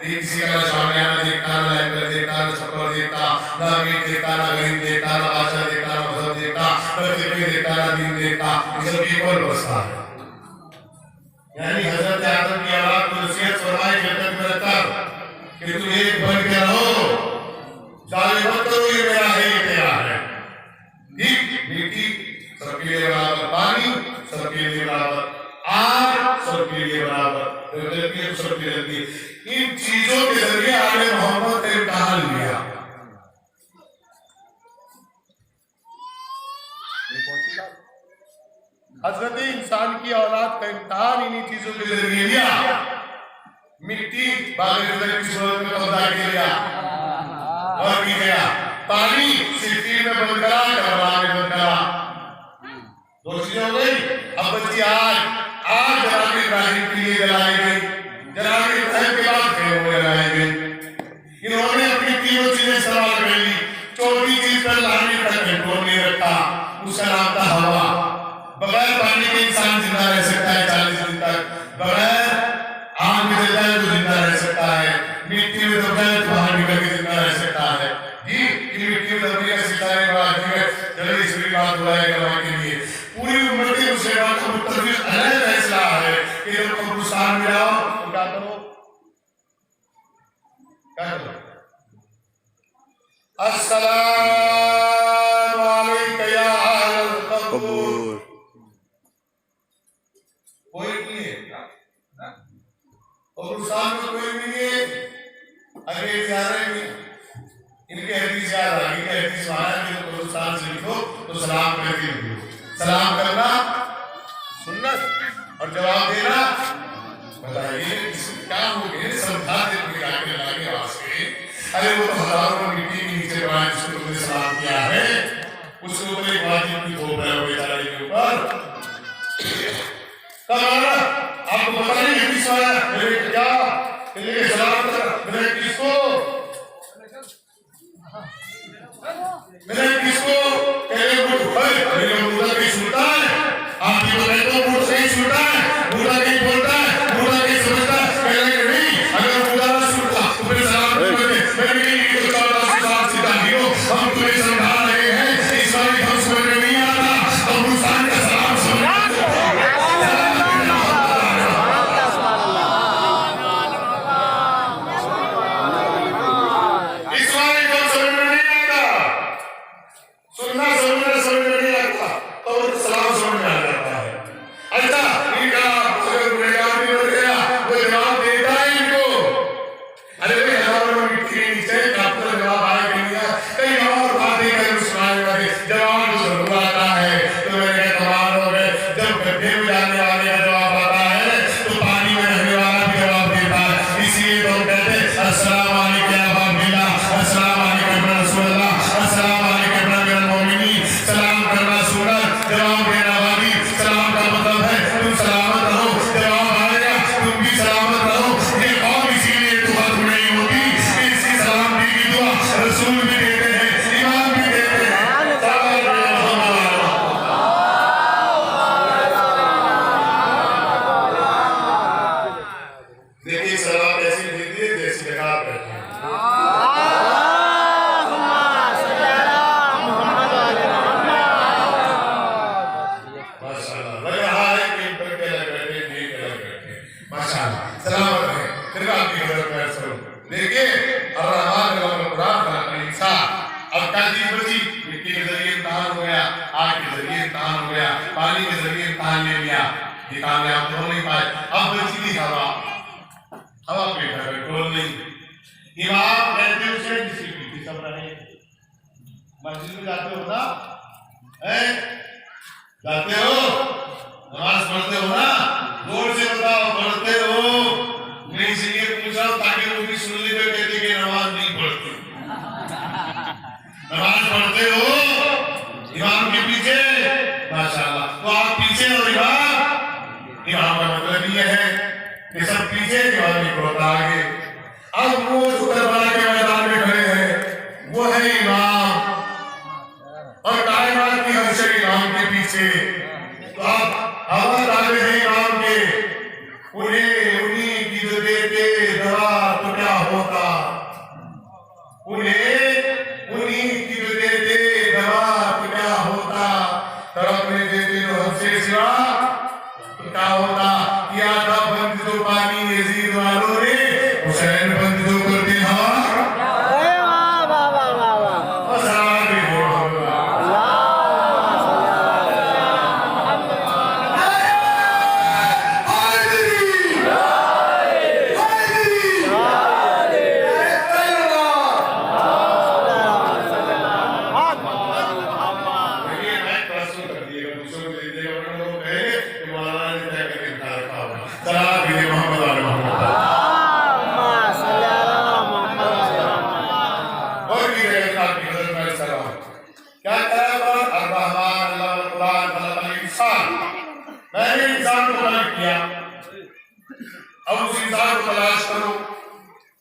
کسی کا نہ شامیانہ دیکھتا نہ لہنگر دیکھتا نہ چھپر دیکھتا نہ امیر دیکھتا نہ غریب دیکھتا نہ بادشاہ دیکھتا نہ مذہب دیکھتا نہ فقہ دیکھتا نہ دین دیکھتا یہ سب ایکول برستا ہے یعنی حضرت آدم کی اولاد کو نصیحت فرمائی جنت میں رکھتا کہ تم ایک بن کے رہو ظالم مت کرو یہ میرا ہے یہ تیرا ہے ٹھیک مٹی سب کے لیے برابر پانی سب کے لیے برابر آگ سب کے لیے برابر سب کے لیے ان چیزوں کے ذریعے آل محمد کا امتحان لیا حضرت انسان کی اولاد کا امتحان انہی چیزوں کے ذریعے لیا مٹی باغ کی صورت میں قبضہ کیا اور کی گیا پانی سفیر میں بند کرا کربلا میں بند کرا 2 چیزیں ہو گئی اب بچی آج جناب ابراہیم کے لیے جلائی گئی جناب ابراہیم کے بعد پھر وہ جلائی گئی انہوں نے اپنی 3 چیزیں استعمال کر لی 4تھی چیز پر لانے کا کنٹرول نہیں رکھا اس کا نام تھا ہوا بغیر پانی کے انسان زندہ رہ سکتا ہے 40 دن تک بغیر آگ میں جلتا ہے تو زندہ رہ سکتا ہے مٹی میں دبتا ہے تو باہر نکل کے زندہ رہ سکتا ہے جی کہ مٹی میں دبنے کا ستارے بات ہے جلدی اس بھی بات بلائے کروانے کے لیے پوری امت مسلمان کا متفق علیہ فیصلہ ہے کہ جب قبرستان میں آؤ تو کیا کرو السلام علیکم یا اہل القبور کوئی نہیں ہے قبرستان میں کوئی نہیں ہے اگے زیارہ میں ان کے حدیث یاد آگی کہ حدیث آیا کہ قبرستان سے لکھو تو سلام کر کے لکھو سلام کرنا سنت اور جواب دینا بتائیے کیا ہو گئے سمجھا دے اپنی آگے لاگے واسطے ارے وہ تو ہزاروں مٹی کے نیچے بنائے جس کو تم نے سلام کیا ہے اس کے اوپر ایک واجب کی دھوپ ہے ہوئے چارے کے اوپر کب آنا آپ کو پتہ نہیں حدیث آیا میرے کیا کہ سلام کر میرے کس کو میرے کس کو کہنے کو میرے مردہ کہیں چھوٹا ہے آپ کی بتائیں تو مردہ کہیں چھوٹا ہے مردہ کہیں بولتا ہے مردہ کہیں سمجھتا ہے کہنے کہ نہیں اگر مردہ نہ چھوٹا تو پھر سلام کرتے میں نے کہیں کہ تو چاہتا سے ساتھ سیدھا ہیرو ہم تمہیں سمجھا رہے ہیں اسلامی ہم سمجھ رہے ضرور آتا ہے. تو میں نے کمال ہو گئے. جب گڈھے میں جانے والے کا جواب آتا ہے تو پانی میں رہنے والا بھی جواب دیتا ہے. اسی لیے تو ہم کہتے ہیں السلام علیکم یا ابا عبداللہ، السلام علیکم یا رسول اللہ، السلام علیکم یا امیر المومنین. سلام کرنا سنت، جواب دینا واجب. سلام کا مطلب ہے تم سلامت رہو، جواب آئے گا تم بھی سلامت رہو. یہ قوم اسی لیے تو ختم نہیں ہوتی. اس کی سلامتی کی دعا رسول بھی دیتے ہیں، امام بھی دیتے ہیں. دیکھیے سلام ایسی دیتی ہے جیسی بیکار بیٹھے ہیں. ماشاءاللہ لگ رہا ہے کہ ان پر کے لگ رہے ہیں، نہیں کے لگ رہے ہیں. ماشاءاللہ سلامت رہے. پھر آپ کی حضرت میں سلام. دیکھیے الرحمن الرحیم قرآن کا انسان اب کیا چیز بچی؟ مٹی کے ذریعے امتحان ہو گیا، آگ کے ذریعے امتحان ہو گیا، پانی کے ذریعے امتحان لے لیا، یہ کامیاب تو ہو نہیں پائے. اب بچی تھی ہوا، ہوا پہ کنٹرول نہیں. امام کہتے ہیں اسے ڈسپلن سب رہے. مسجد میں جاتے ہو نا، جاتے ہو نماز پڑھتے ہو نا، زور سے بتاؤ پڑھتے ہو. میں اس لیے پوچھا تاکہ وہ بھی سن لی تو کہتے کہ نماز نہیں پڑھتے. نماز پڑھتے ہو امام کے پیچھے، ماشاءاللہ. تو آپ پیچھے ہو امام کا مطلب یہ ہے کہ سب پیچھے امام کی بہت آگے. اب وہ جو کربلا کے میدان میں کھڑے ہیں وہ ہے امام، اور کائنات کی ہر شے امام کے پیچھے. تو اب ہوا تابع ہے امام کے، انہیں کی جو دیتے دوا تو کیا ہوتا، انہیں کی جو دیتے دوا تو کیا ہوتا، طرف میں دیتے جو ہم سے سوا تو کیا ہوتا. کیا تھا بند جو پانی یزید والوں نے، حسین بند جو کرتے ہوا. میں نے انسان کو خلق کیا. اب اس انسان کو تلاش کرو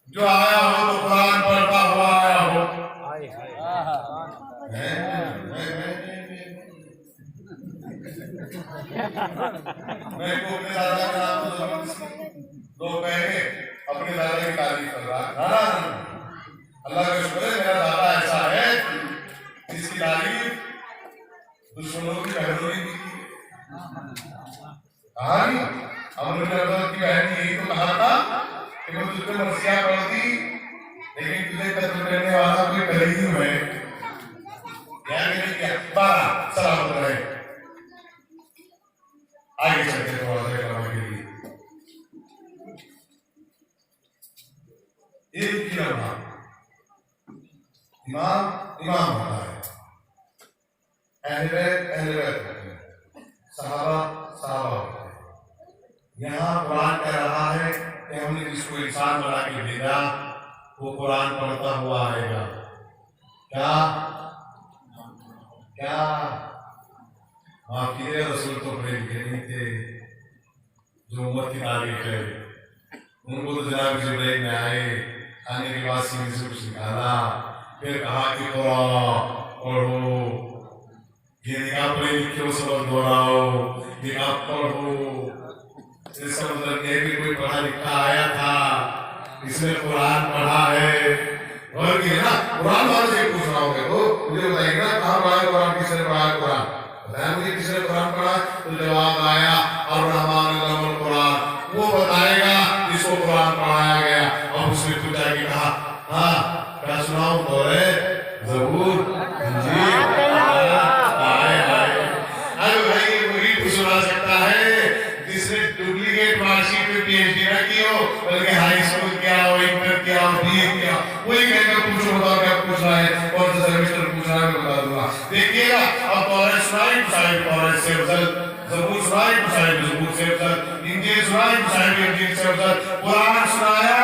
جو آیا ہو تو قرآن پڑھتا ہوا آیا ہو. میں کو اپنے دادا کا نام تو لوگ کہیں گے اپنے دادا کی تعریف کر رہا ہے. اللہ کا شکر ہے میرا دادا ایسا ہے جس کی تعریف دشمنوں کی بہنوں نے کی. کہا نہیں امر کی بہن نے یہی تو کہا تھا کہ وہ تجھ کو مرثیہ پڑھتی لیکن تجھے قتل کرنے والا کوئی کریم ہے. کیا 12 سلامت رہے. آگے چلتے ہیں تھوڑا سا کلام کے لیے. ایک ہی امام ہوتا ہے. اہل بیت ہوتے ہیں، صحابہ ہوتے ہیں. یہاں قرآن کہہ رہا ہے کہ ہم نے جس کو انسان بنا کے بھیجا وہ قرآن پڑھتا ہوا آئے گا. کیا معافی ہے، رسول تو پڑھے لکھے نہیں تھے. جو امت کی تاریخ ہے ان کو تو جناب جبرائیل میں آئے، آنے کے بعد سینے سے کچھ نکالا، پھر کہا کہ قرآن پڑھو. یہ نکاح پڑھے لکھے وہ سبق دہراؤ، نکاح پڑھو. اس کا مطلب یہ کہ کوئی پڑھا لکھا آیا تھا، اس نے قرآن پڑھا ہے. اور یہ نا قرآن والے سے پوچھ رہا ہوں کہ وہ مجھے بتائیے نا کہاں پڑھا ہے قرآن، کس نے پڑھا ہے قرآن؟ بتایا مجھے کس نے قرآن پڑھا. تو جواب آیا الرحمن الرحیم القرآن. وہ بتائے گا جس کو قرآن پڑھایا گیا. اور اس نے پوچھا کہ کہا ہاں کیا سناؤں دورے زبور انجیل. ارے بھائی وہی تو سنا سکتا ہے جس نے ڈپلیکیٹ مارک شیٹ پہ پی ایچ ڈی نہ کی ہو بلکہ ہائی اسکول کیا ہو، انٹر کیا ہو، بی اے کیا. وہی کہہ کر پوچھو بتاؤ کیا پوچھ رہا ہے، کون سا سیمسٹر پوچھ رہا ہے میں بتا دوں گا. دیکھیے گا اب تورات سنائی صاحب تورات سے افضل، زبور سنائی صاحب زبور سے افضل، انجیل سنائی صاحب انجیل سے افضل، قرآن سنایا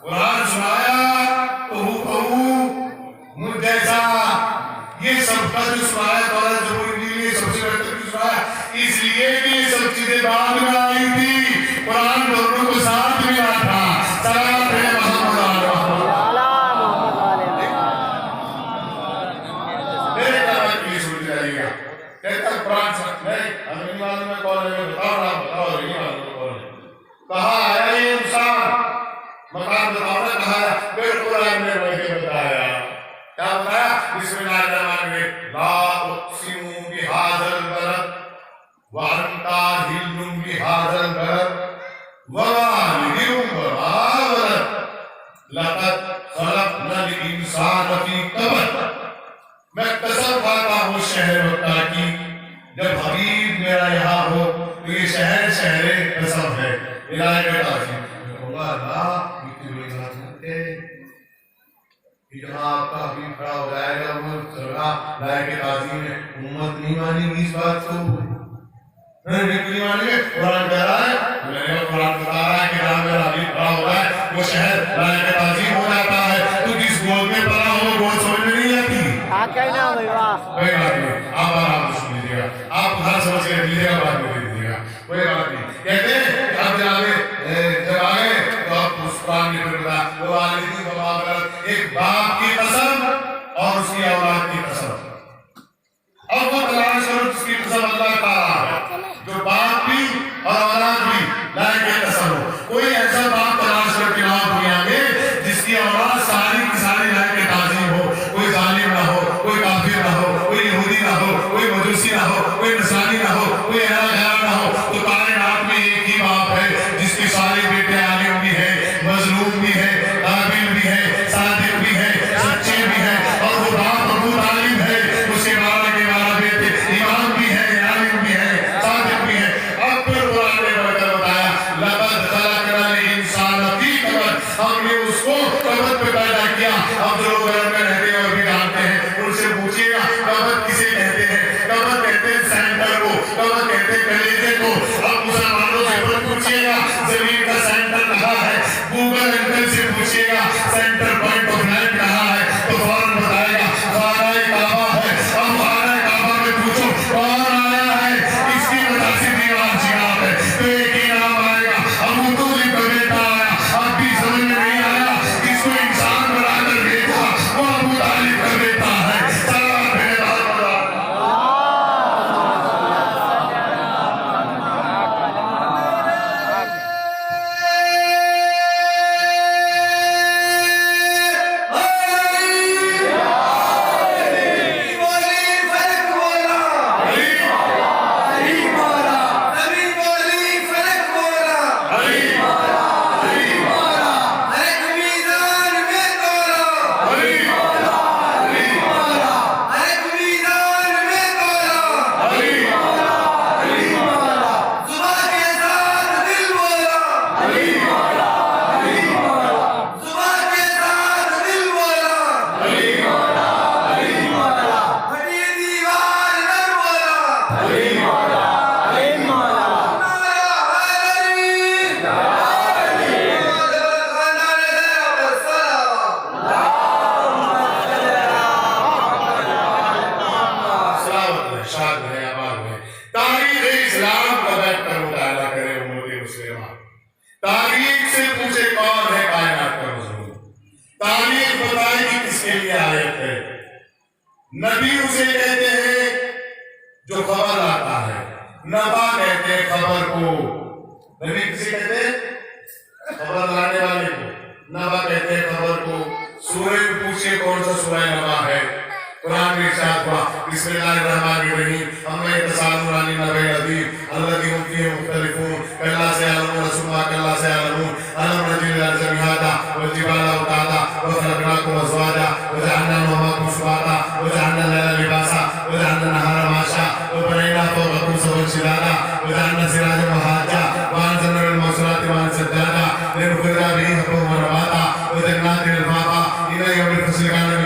قرآن سنایا تو مجھ جیسا، یہ سب کا جو سنایا تورات زبور انجیل یہ سب سے بہتر جو سنایا، اس لیے کہ یہ سب چیزیں بعد میں آئی تھی، قرآن دونوں کو ساتھ ملا تھا۔ سلام ہے محمد میرے کہا کے لیے سن جائیے گا، کہتا قرآن ساتھ نہیں، ہمیں نہیں معلوم ہے کون ہے، بتاؤ رہا بتاؤ نہیں معلوم کون ہے، کہا آیا یہ انسان مقام بتاؤ نہ، کہا پھر قرآن نے وہی بتایا، کیا بتایا؟ بسم اللہ الرحمن الرحیم، لا اقسم بہذا البلد وانت حل بہذا البلد ووالد وما ولد لقد خلقنا الانسان فی کبد، میں قسم کھاتا ہوں شہر مکہ کی، جب حبیب میرا یہاں ہو تو یہ شہر شہر قسم ہے، الہی کا تعظیم کہوں گا اللہ اتنی بڑی بات ہے کہ جہاں آپ کا حبیب کھڑا ہو جائے گا وہ سرگاہ الہی کے تعظیم ہے، امت نہیں مانی گی اس بات کو، نہیں مانی گے، قرآن کہہ رہا ہے، میرے قرآن بتا رہا ہے کہ جہاں میرا حبیب کھڑا ہو جائے وہ شہر الہی کا تعظیم ہو جاتا ہے، تو جس گود میں پڑا ہو وہ گود سمجھ میں نہیں آتی، کہنا ہوئی واہ کوئی بات نہیں، آپ آرام سے سن لیجیے گا، آپ ہر سمجھ کے لیجیے گا، بعد میں دے دیجیے گا، کوئی بات نہیں، کہتے ہیں کہ آپ جب آگے تو آپ اس قرآن میں پھر بتا وہ والدی وما ولد، ایک باپ کی قسم اور اس کی اولاد کی قسم، اب وہ تلاش کرو جس کی قسم اللہ تعالیٰ ہے، جو باپ بھی اور اولاد بھی لائق کے قسم ہو، کوئی ایسا باپ تلاش کر کے لاؤ دنیا میں جس کی اولاد ساری کی ساری لائق کے تعظیم ہو، کوئی ظالم نہ ہو، کوئی کافر نہ ہو، کوئی یہودی نہ ہو، کوئی مجوسی نہ ہو، کوئی نصرانی نہ ہو، کوئی اہل نہ ہو، تو کائنات میں ایک ہی باپ ہے جس کی ساری بیٹے عالم بھی ہے، مظلوم بھی ہے، قابل بھی ہے، صادق بھی ہے، سچے بھی ہے، اور وہ باپ ابو طالب ہے، اس کے بارہ کے بارہ بیٹے امام بھی ہے، عالم بھی ہے، صادق بھی ہے، اب پھر قرآن نے بڑھ کر بتایا لقد خلقنا الانسان فی کبد، ہم نے اس کو کبد پہ پیدا کیا، اب جو لوگ گھر میں رہتے ہیں اور بھی جانتے ہیں ان سے پوچھیے گا کبد کسے کہتے ہیں، کبد کہتے ہیں سینٹر کو، کبد کہتے ہیں کلیجے کو، اب مسلمانوں سے پھر پوچھیے گا زمین کا سینٹر کہاں ہے، گوگل انکل سے پوچھیے گا سینٹر پوائنٹ آف لینڈ کہاں ہے تو فوراً بتائے گا خانہ کعبہ ہے، اب خانہ کعبہ میں پوچھو کون آیا ہے، اس کی وجہ سے دیوار جناب ہے تو ایک ہی نام آئے گا، ابو طالب کا بیٹا آیا، اب بھی سمجھ میں نہیں آیا، کس کو انسان بنا کر بھیجا، وہ ابو طالب کا بیٹا ہے، سلام ہے نبی اسے کہتے ہیں جو خبر لاتا ہے، نبا کہتے ہیں خبر کو، نبی کسے کہتے ہیں خبر لانے والے کو، نبا کہتے ہیں خبر کو، سورہ پوچھے کون سا سورہ نبا ہے، قرآن میں ارشاد ہوا بسم اللہ الرحمن الرحیم اما یتساءلون عن النبأ العظیم الذی هم فیہ مختلفون کلا سیعلمون ثم کلا سیعلمون الم نجعل الارض مہادا والجبال اوتادا وخلقناکم ازواجا وجعلنا نومکم سباتا وجعلنا الليل لباسا وجعلنا النهار معاشا وبنينا فوقكم سبعا شدادا وجعلنا سراجا وهاجا وانزلنا من المعصرات ماء ثجاجا لنخرج به حبا ونباتا وجنات الفافا الى يوم الفصل كان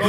2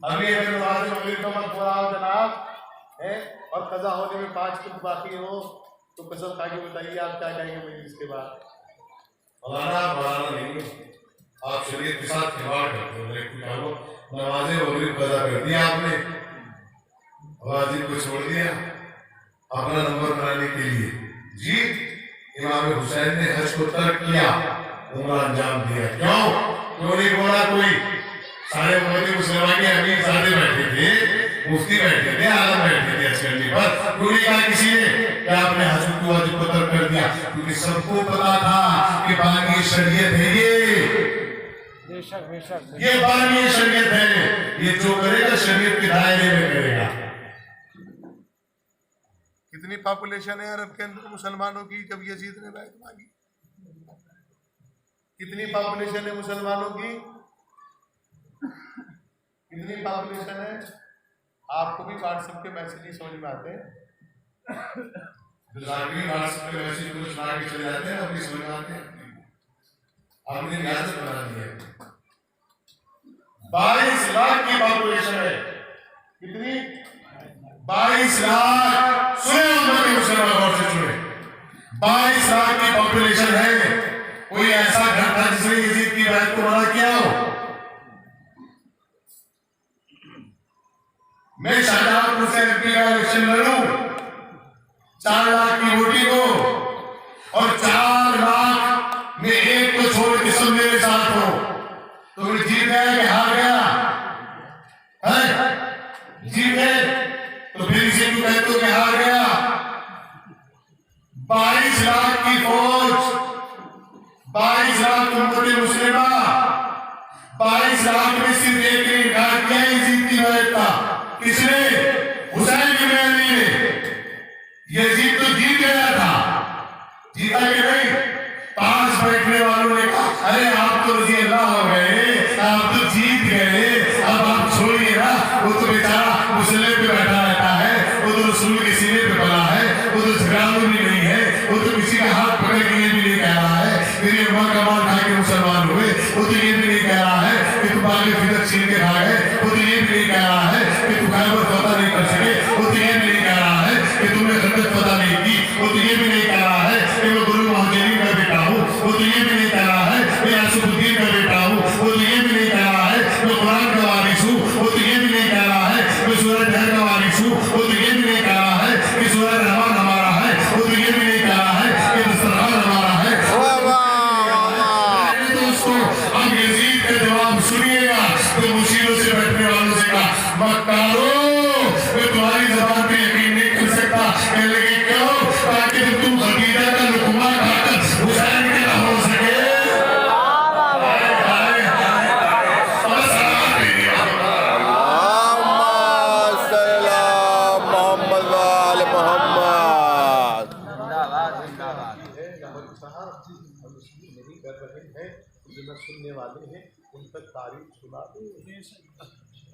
ابھی اگر نماز مغرب کا وقت ہو رہا ہو جناب ہے اور قضا ہونے میں 5 منٹ باقی ہو تو قسم کھا کے بتائیے آپ کیا کہیں گے مجھے اس کے بعد؟ مولانا نہیں آپ شریعت کے ساتھ کھلواڑ کرتے ہو، نمازیں مغرب قضا کر دیا آپ نے، واجب کو چھوڑ دیا اپنا نمبر بنانے کے لیے. جی امام حسین نے حج کو ترک کیا، عمرہ انجام دیا. کیوں نہیں بولا کوئی؟ سارے امت مسلمہ کے امیر زادے بیٹھے تھے، مفتی بیٹھے تھے، عالم بیٹھے تھے حج کرنے پر. کیوں نہیں کہا کسی نے کہ آپ نے حج کو واجب کو ترک کر دیا؟ کیونکہ سب کو پتا تھا کہ بانی شریعت ہے یہ بانی شریعت ہے، یہ جو کرے گا شریعت کے دائرے میں کرے گا. کتنی پاپولیشن ہے عرب کے اندر مسلمانوں کی جب یزید نے بیعت مانگی؟ کتنی پاپولیشن ہے مسلمانوں کی؟ کتنی پاپولیشن ہے؟ آپ کو بھی واٹس ایپ کے میسج نہیں سمجھ میں آتے واٹس ایپ کے میسج کو سنا کے چلے جاتے ہیں، اپنی سمجھ میں آتے ہیں. آپ نے ریاست بنا دی ہے. 22 لاکھ کی پاپولیشن ہے. کتنی؟ 22 لاکھ. سنے امت مسلمہ غور سے سنے، 22 لاکھ کی پاپولیشن ہے. کوئی ایسا گھر تھا جس نے یزید کی بیعت کو منع کیا ہو؟ میں شاہجہاں پور سے ایم پی کا الیکشن لڑوں 4 لاکھ کی ووٹنگ ہو اور 4 لاکھ میں ایک کو چھوڑ کے سب میرے ساتھ ہو تو میں جیت گیا کہ ہار گیا؟ جیت گئے تو پھر اسے کیوں کہتے ہو کہ ہار گیا؟ 22 لاکھ کی فوج، 22 لاکھ امت مسلمہ، 22 لاکھ میں صرف ایک نے انکار کیا یزید کی بیعت کا. کس نے؟ حسین بن علی نے. یزید تو جیت گیا تھا، جیتا کہ نہیں؟ 5 بیٹھنے والوں نے کہا ارے آپ تو رضی اللہ ہو گئے، آپ تو جیت گئے، اب آپ چھوڑیے نا، وہ تو بیچارہ مسلح پہ بیٹھا رہتا ہے، وہ تو رسول کے سینے پہ پڑا ہے، وہ تو جھگڑالو بھی نہیں ہے، وہ تو کسی کا ہاتھ پکڑ کے یہ بھی نہیں کہہ رہا ہے میری اماں کا مال کھا کے مسلمان ہوئے، وہ تو یہ بھی نہیں کہہ رہا ہے کہ تم آگے فدر چھین کے کھا گئے، وہ تو یہ بھی نہیں کہہ رہا ہے کہ تم خیبر فتح نہیں کر سکے، وہ تو یہ بھی نہیں کہہ رہا ہے کہ تم نے خندق فتح نہیں کی، وہ تو یہ بھی نہیں کہہ رہا ہے کہ میں گرو مہاجرین کا بیٹا ہوں، وہ تو یہ بھی نہیں کہہ رہا ہے کہ یاسف الدین کا بیٹا ہوں، وہ تو یہ بھی نہیں کہہ رہا ہے میں قرآن کا وارث ہوں، وہ تو یہ بھی نہیں کہہ رہا ہے میں سورہ ڈہر کا وارث ہوں، وہ تو یہ بھی نہیں کہہ رہا ہے کہ سورہ رحمان ہمارا ہے، وہ تو یہ بھی نہیں کہہ رہا ہے کہ دسترخوان ہمارا ہے. دوستو اب یزید کا جواب سنیے گا تو مشیروں سے بیٹھنے والوں سے کہا مکارو میں تمہاری زبان پہ یقین نہیں کر سکتا، کہنے لگے کیوں؟ تاکہ تم خدیجہ کا لقمہ کھا کر حسین کے نہ ہو سکے. سننے والے ہیں ان تک تعریف سنا دو.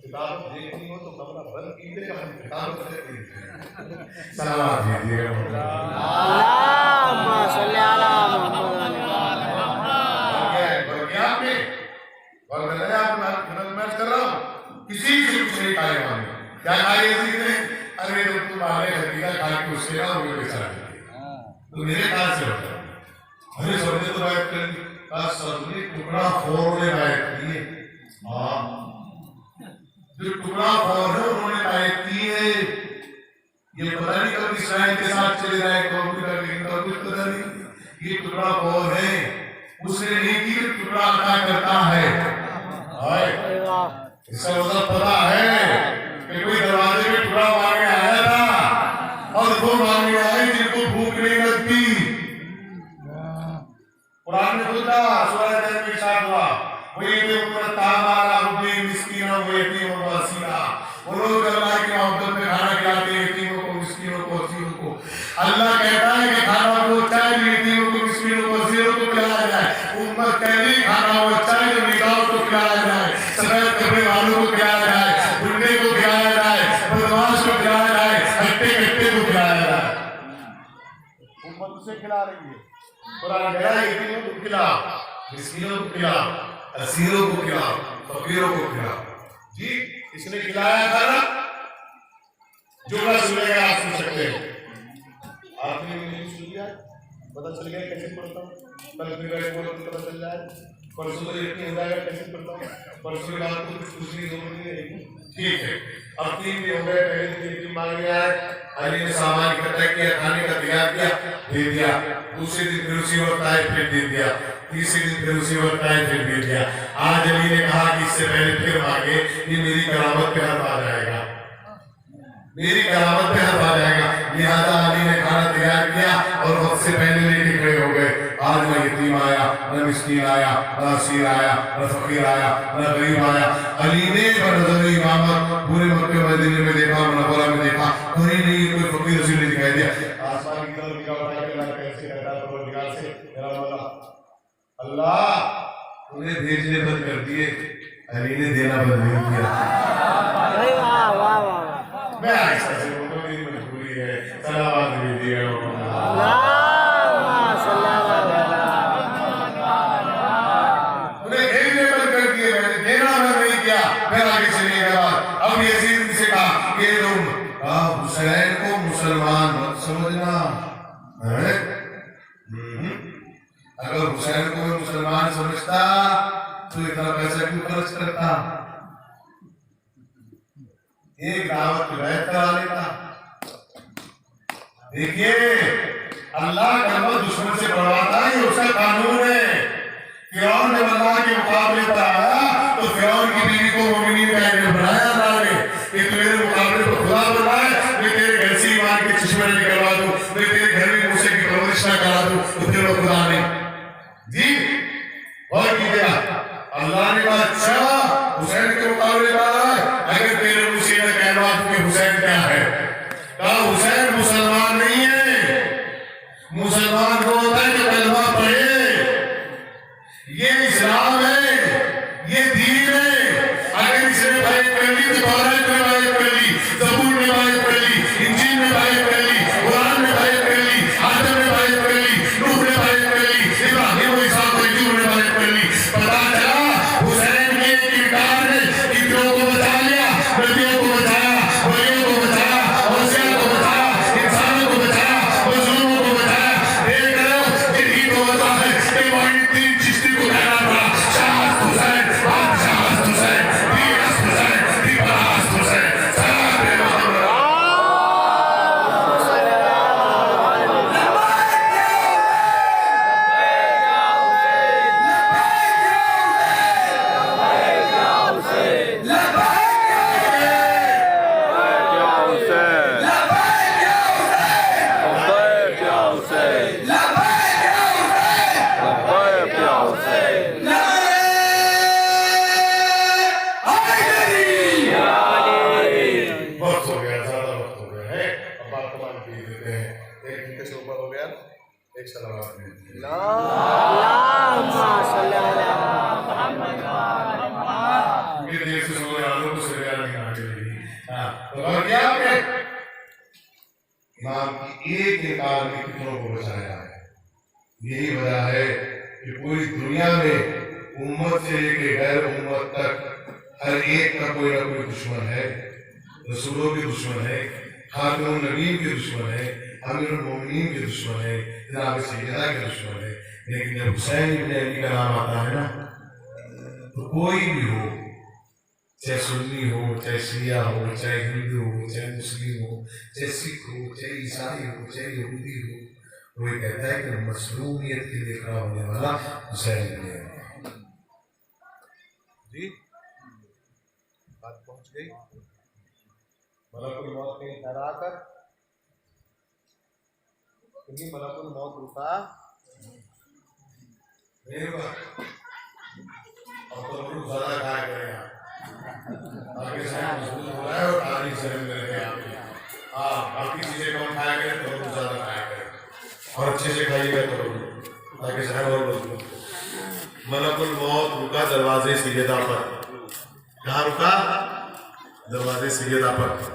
کتاب دیکھنی ہو تو کمرہ بند کیجیے، ہم کتاب سلام دیجیے. اللہم صلی علی محمد. کر رہا ہوں کسی سے کچھ نہیں کھائے والے کیا کھائے یزید نے؟ ارے تم آگے خدیجہ کھا کے اس کے نام ہوئے بیچا تو میرے کہاں سے ہوتا ہے؟ ارے سب نے تو بیعت کر دی، سب نے ٹکڑا خور نے بیعت کی ہے. جو ٹکڑا خور ہے انہوں نے بیعت کی ہے. یہ پتہ نہیں کب اسرائیل کے ساتھ چلے جائے کمپیوٹر لیکن کا کچھ پتہ نہیں. یہ ٹکڑا خور ہے، اس نے نہیں کی کہ ٹکڑا عطا کرتا ہے. اس کا مطلب پتا ہے کہ کوئی دروازے میں ٹکڑا مانگنے آیا تھا اور وہ مانگنے آئے جن کو بھوک نہیں لگتی. قرآن نے خود کہا سورہ ڈہر میں ارشاد ہوا وَيَطِيمُ الْيَتَامَىٰ رَبِّ مِسْكِينًا وَيَتِيمًا وَأَسِيرًا. وہ لوگ اللہ کی محبت میں کھانا کھلاتے ہیں یتیموں کو، مسکینوں کو، اسیروں کو. اللہ کہتا ہے کہ کھانا وہ اچھا ہے جو یتیموں کو، مسکینوں کو، اسیروں کو کھلایا جائے. امت کہتی ہے کھانا وہ اچھا ہے جو نکاح کو کھلایا جائے، سفید کپڑے والوں کو کھلایا جائے، بڈھے کو کھلایا جائے، بدماش کو کھلایا جائے، ہٹے کٹے کو کھلایا جائے. امت اسے کھلا رہی ہے. قرآن کہہ رہا ہے یتیموں کو کھلا، مسکینوں کو کھلا، اسیروں کو کھلا، فقیروں کو کھلا. جی اس نے کھلایا تھا نا، جملہ سنے گا آپ سن سکتے ہیں. آپ نے مجھے سن لیا، پتا چل گیا کیسے پڑھتا ہوں. کل پھر بیٹھ بولو تو پتا چل جائے. پرسوں تو یقین ہو جائے گا کیسے پڑھتا ہوں. پرسوں کی بات کو کچھ پوچھنے کی ضرورت نہیں ہے. ٹھیک ہے. اب 3 دن ہو گئے. پہلے دن یتیم مانگ لیا ہے. علی نے سامان اکٹھا کیا، کھانے کا تیار کیا، دے دیا. دوسرے دن پھر اسی وقت آئے، پھر دے دیا. تیسرے دن پھر اسی وقت آئے، پھر دے دیا. آج علی نے کہا کہ اس سے پہلے پھر مانگے، یہ میری کرامت پہ حرف آ جائے گا، میری کرامت پہ حرف آ جائے گا. لہٰذا علی نے کھانا تیار کیا اور وقت سے پہلے لے کے کھڑے ہو گئے. آج نہ یتیم آیا، نہ مسکین آیا، نہ اسیر آیا، نہ فقیر آیا، نہ غریب آیا. علی نے بنظر امامت پورے مکہ مدینے میں دیکھا، منورہ میں دیکھا، کہیں نہیں کوئی فقیر اسیر نہیں دکھائی دیا. آسمان کی طرف نگاہ اٹھا کے اللہ کیسے کہتا ہے پروردگار سے، میرا مولا اللہ تو نے بھیجنے بند کر دیے، علی نے دینا بند نہیں کیا. واہ واہ واہ. میں ایسا سے بولتا ہوں، میری مجبوری ہے. صلوات بھیجیے گا. انہیں بھیجنے بند کر دیے، میں نے دینا بند نہیں کیا. پھر آگے چلیے گا. اب یزید سے کہا کہ تم حسین کو مسلمان مت سمجھنا. اگر حسین کو مسلمان سمجھتا تو اتنا پیسہ کیوں خرچ کرتا؟ ایک دعوت کی بیعت کرا لیتا. دیکھیے اللہ کا دشمن سے بڑھواتا ہے، اس کا قانون ہے. فرعون نے اللہ کے مقابلے پر آیا تو فرعون کی بیوی کو مومنین کا ایجنٹ بنایا اللہ نے کہ تو میرے مقابلے پر خدا بنائے، میں تیرے گھر سے ایمان کے چشمے نکلوا دوں، میں تیرے گھر میں موسیٰ کی پرورش نہ کرا دوں. تو پھر وہ خدا نے جی اور کیجیے گا. اللہ نے کہا اچھا حسین کے مقابلے پر آئے، اگر تیرے موسیٰ نے کہلوا دوں کہ حسین کیا ہے. کہا حسین مسلمان نہیں ہے، مسلمان کو ہوتا ہے کہ کلمہ پڑھے. یہ اسلام ہے، یہ دین ہے. اگر اس نے بیعت کر لی تو تورات میں بیعت کر لی، زبور میں بیعت کر لی، انجیل میں بیعت کر لی، قرآن میں بیعت کر لی، آدم میں بیعت کر لی، نوح نے بیعت کر لی، ابراہیم و اسحاق و یعقوب نے بیعت کر لی. پتا چلا حسین کے ایک انکار نے کتنوں کو بچا لیا، نبیوں کو بچایا، ولیوں کو بچایا، اولیاء کو بچایا، انسانوں کو بچایا، مظلوموں کو بچایا. دیکھ رہے ہو انہی کو بتا ہے کہ معین الدین چشتی کو کہنا پڑا شاہد حسین، آپ شاہد حسین، بیرست حسین، بیبراست حسین. سلام بے محمد. وقت ہو گیا، زیادہ وقت ہو گیا ہے. اب آپ کو مان پیے دیتے ہیں. 1 گھنٹے سے اوپر ہو گیا. ایک صلوات میں یہ دیر سے سونے والوں کو سویا نہیں آنے لگی. تو اور کیا آپ نے امام کی ایک انکار نے کتنوں کو بچایا ہے. یہی وجہ ہے کہ پوری دنیا میں امت سے لے کے غیر امت تک ہر ایک کا کوئی نہ کوئی دشمن ہے. رسولوں کے دشمن ہے، خاتم النبیین کے دشمن ہے، امیر المومنین کے دشمن ہے، جناب سیدہ کے دشمن ہے. لیکن جب حسین ابن علی کا نام آتا ہے نا تو کوئی بھی ہو، چاہے سنی ہو، چاہے شیعہ ہو، چاہے ہندو ہو، چاہے مسلم ہو، چاہے سکھ ہو، چاہے عیسائی ہو، چاہے یہودی ہو، وہ یہ کہتا ہے کہ مظلومیت کے لیے کھڑا ہونے والا حسین ابن علی. جی بات پہنچ گئی. ملک الموت کہیں ٹھہرا کر کہیں ملک الموت رکا نہیں رکا. اور تو روح زیادہ کھایا کرے گا باقی ذہن مضبوط ہو رہا ہے اور تاریخ ذہن میں رہے آپ کے. ہاں باقی چیزیں کم کھایا کرے تو روح زیادہ کھایا کرے اور اچھے سے کھائیے گا تو تاکہ ذہن اور مضبوط ہو. ملک الموت رکا دروازے سیدہ پر. کہاں رکا؟ دروازے سیدہ پر.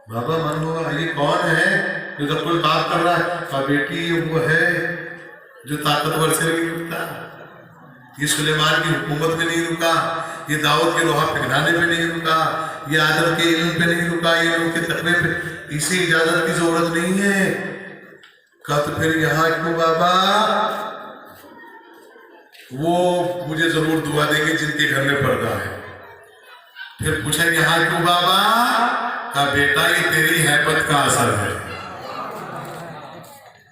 بابا من ہوا یہ کون ہے جو جب کوئی بات کر رہا ہے؟ کہا بیٹی وہ ہے جو طاقتور سے نہیں اٹھتا. یہ سلیمان کی حکومت میں نہیں رکا، یہ داؤد کے لوہا پگھلانے پہ نہیں رکا، یہ آدم کے علم پہ نہیں رکا، یہ لوگ کے تقوی پہ، اسی اجازت کی ضرورت نہیں ہے۔ کہا تو پھر یہاں کیوں بابا؟ وہ مجھے ضرور دعا دیں گے جن کے گھر میں پردہ ہے۔ پھر پوچھا یہاں کیوں بابا؟ کہا بیٹا یہ تیری ہیبت کا اثر ہے،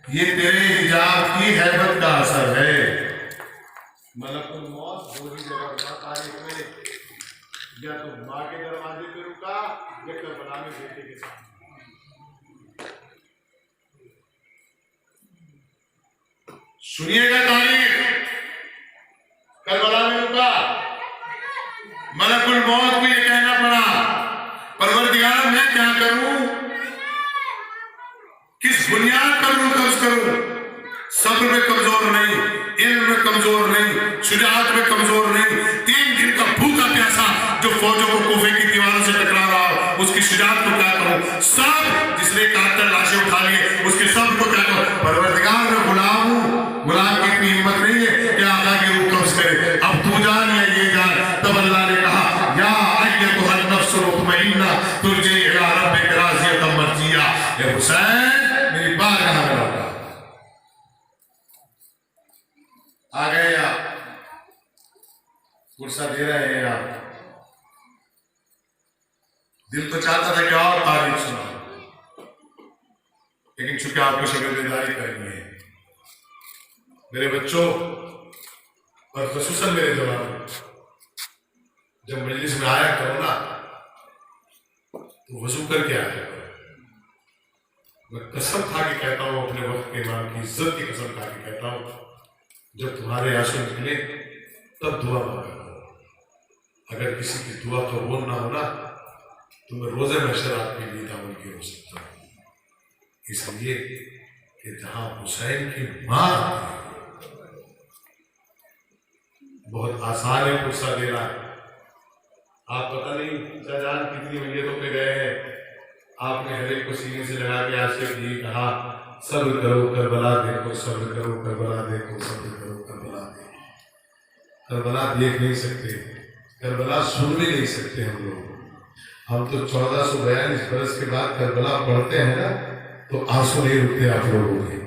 یہ تیرے حجاب کی ہیبت کا اثر ہے۔ ملک الموت دو ہی جگہ رکا تاریخ میں، یا تو ماں کے دروازے پہ رکا یا کربلا میں بیٹے کے ساتھ۔ سنیے گا تاریخ، کربلا میں رکا، ملک الموت کو یہ کہنا پڑا پروردگار میں کیا کروں، کس بنیاد پر مرکز کروں؟ صبر میں کمزور نہیں، علم میں کمزور نہیں، شجاعت میں کمزور نہیں، 3 دن کا بھوکا پیاسا جو فوجوں کو کوفے کی دیواروں سے ٹکرا رہا ہو، اس کی شجاعت کو کیا کروں؟ سب جس نے 71 لاشیں اٹھا لیے اس کے سب کو کیا کروں؟ پروردگار میں غلام ہوں، غلام کی اتنی ہمت نہیں ہے کہ آقا کی روح قبض کرے، اب تو جان یا یہ جان۔ تب اللہ نے کہا یا ایتھا النفس المطمئنہ ترجعی الی ربک راضیۃ مرضیہ، اے حسین میری بارگاہ میں لوٹا۔ آ گئے آپ، غصہ دے رہے ہیں آپ، دل تو چاہتا تھا کہ اور تاریخ سنا، لیکن چونکہ آپ کو شب بیداری کرنی ہے میرے بچوں، اور خصوصاً میرے جوانوں، جب مجلس میں آیا کرو نا تو وضو کر کے آیا کرو۔ میں قسم کھا کے کہتا ہوں، اپنے وقت کے امام کی عزت کی قسم کھا کے کہتا ہوں، جب تمہارے آنسو نکلے تب دعا مانگا کرو۔ اگر کسی کی دعا قبول نہ ہونا تو میں روزے محشر آپ کے لیے تعاون کی ہو سکتا ہوں، اس لیے کہ جہاں حسین کی ماں بہت آسان ہے غصہ دینا۔ آپ پتہ نہیں جان کتنی میتوں پہ گئے ہیں، آپ نے ہر ایک کو سینے سے لگا کے آج سے یہ کہا صبر کرو کربلا دیکھو، صبر کرو کربلا دیکھو، صبر کرو کربلا دیکھو۔ کربلا دیکھ نہیں سکتے، کربلا سن بھی نہیں سکتے ہم لوگ۔ ہم تو 1442 برس کے بعد کربلا پڑھتے ہیں نا تو آنسو نہیں رکتے آپ لوگوں کے،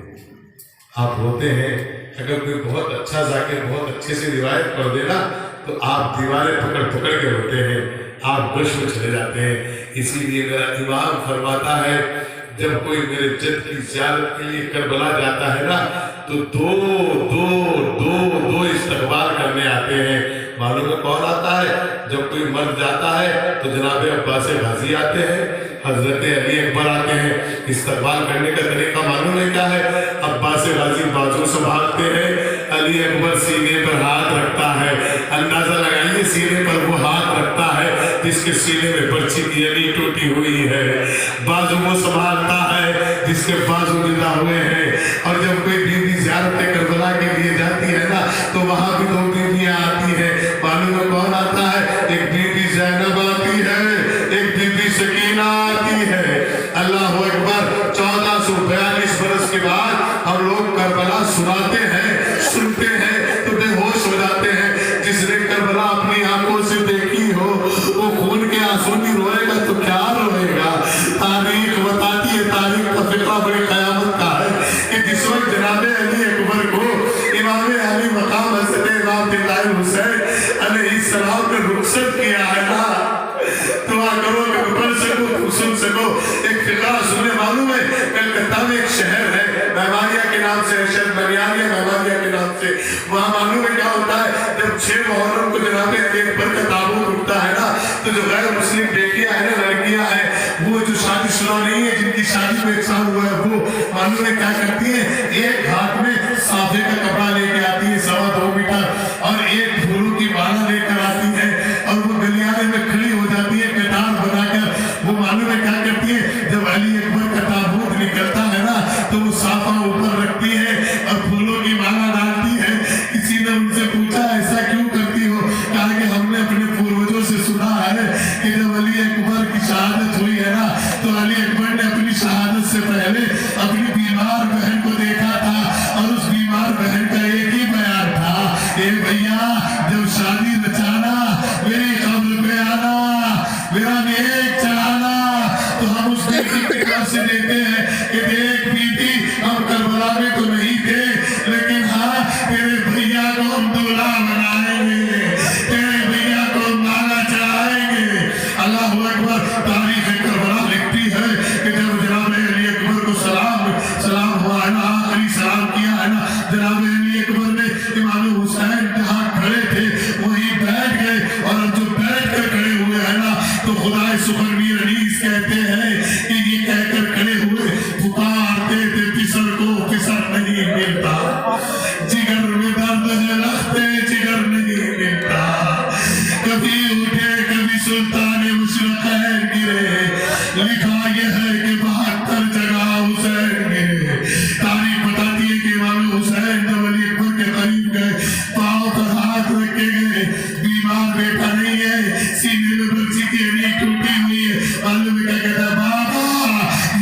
آپ روتے ہیں۔ اگر کوئی بہت اچھا ذاکر بہت اچھے سے روایت پڑھ دے نا تو آپ دیواریں پکڑ پکڑ کے روتے ہیں، آپ گوش میں چلے جاتے ہیں۔ اسی لیے میرا امام فرماتا ہے جب کوئی میرے جد کی زیارت کے لیے کربلا جاتا ہے نا تو دو استقبال کرنے آتے ہیں۔ معلوم ہے کون آتا ہے؟ جب کوئی مرد جاتا ہے تو جناب عباس غازی آتے ہیں، حضرت علی اکبر آتے ہیں۔ استقبال کرنے کا طریقہ معلوم ہے کیا ہے؟ عباس غازی بازو سنبھالتے ہیں، علی اکبر سینے پر ہاتھ رکھتا ہے۔ اندازہ لگائیے سینے پر وہ ہاتھ رکھتا ہے جس کے سینے میں برچی کی علی ٹوٹی ہوئی ہے، بازو وہ سنبھالتا ہے جس کے بازو ملا ہوئے ہیں۔ اور جب کوئی بیوی زیارت کربلا کے لیے جاتی ہے نا تو وہاں بھی 2 بیویاں آتی ہیں۔ معلوم ہے کون آتا ہے؟ ایک بیوی زینب آتی ہے، ایک بیوی سکینہ آتی ہے۔ اللہ اکبر۔ 1442 برس کے بعد ہم لوگ کربلا سناتے ہیں، سنتے ہیں تو بے ہوش ہو جاتے ہیں۔ جس نے کربلا اپنی آنکھوں سے دیکھی ہو وہ خون کے آنسو نہیں روئے گا تو کیا روئے گا؟ تاریخ بتاتی ہے، تاریخ کا فقہ بڑی قیامت کا ہے کہ جس وقت جناب علی اکبر کو امام علی مقام حضرت امام طاہر حسین علیہ السلام نے رخصت کیا ہے نا، دعا کرو کہ میں پڑھ سکوں تو سن سکو۔ ایک فقہ سننے معلوم ہے کلکتہ میں ایک شہر ہے مہمانیہ کے نام سے، شہر مریانیہ مہمانیہ کے نام سے۔ وہاں معلوم ہے کیا ہوتا ہے؟ جب 6 محرم کو جناب علی اکبر کا تابوت اٹھتا ہے نا تو جو غیر مسلم بیٹیاں ہیں نا، لڑکیاں ہیں، وہ جو شادی شدہ نہیں ہے، جن کی شادی میں 1 سال ہوا ہے، وہ معلوم ہے کیا کرتی ہیں؟ ایک ہاتھ میں صافے کا کپڑا لے کے آتی ہے 2.25 میٹر، اور ایک پھولوں کی مالا لے کر آتی ہے، اور وہ گلیانے میں کھڑی ہو جاتی ہے قطار بنا کر۔ وہ معلوم ہے کیا کرتی ہے؟ جب علی اکبر کا تابوت نکلتا ہے نا تو وہ صافہ اوپر رکھتی ہے اور پھولوں کی مالا ڈالتی ہے۔ کسی نے ان سے پوچھا ایسا کیوں کرتی ہو؟ کہا کہ ہم نے اپنے پوروجوں سے سنا ہے کہ جب علی اکبر کی شہادت ہوئی ہے نا تو علی اکبر نے اپنی شہادت سے پہلے اپنی بیمار بہن کو دیکھا تھا، اور اس بیمار بہن کا ایک ہی بیان تھا، اے بھیا میرا نیک چلانا تو ہم اس نیکی کی طرف سے دیتے ہیں کہ دیکھ بیٹی ہم کربلا میں تو نہیں تھے لیکن ہاں تیرے بھیا کو ہم دولا بنائیں گے تیرے بھیا کو ہم مالا چڑھائیں گے اللہ اکبر تاریخ کربلا لکھتی ہے کہ جب جناب علی اکبر کو سلام ہوا ہے نا آخری سلام کیا ہے نا جناب علی اکبر نے امام حسین جہاں کھڑے تھے وہیں بیٹھ گئے اور اب جو بیٹھ کر کھڑے ہوئے ہیں نا تو خدا سخنویر انیس کہتے ہیں کہ یہ کہہ کر کھڑے ہوئے پکارتے تھے پسر کو پسر نہیں ملتا جگر میں درد ہے لگتے جگر نہیں ملتا کبھی اٹھے کبھی سلطان مشرقین گرے لکھا یہ ہے کہ 72 جگہ حسین گرے تاریخ بتاتی ہے کہ امام حسین جب علی اکبر کے قریب گئے پاؤں پر ہاتھ رکھے گئے بیمار بیٹا نہیں ہے سینے میں برچی کی ہڈی ٹوٹی ہوئی ہے معلوم ہے کیا کہتا ہے بابا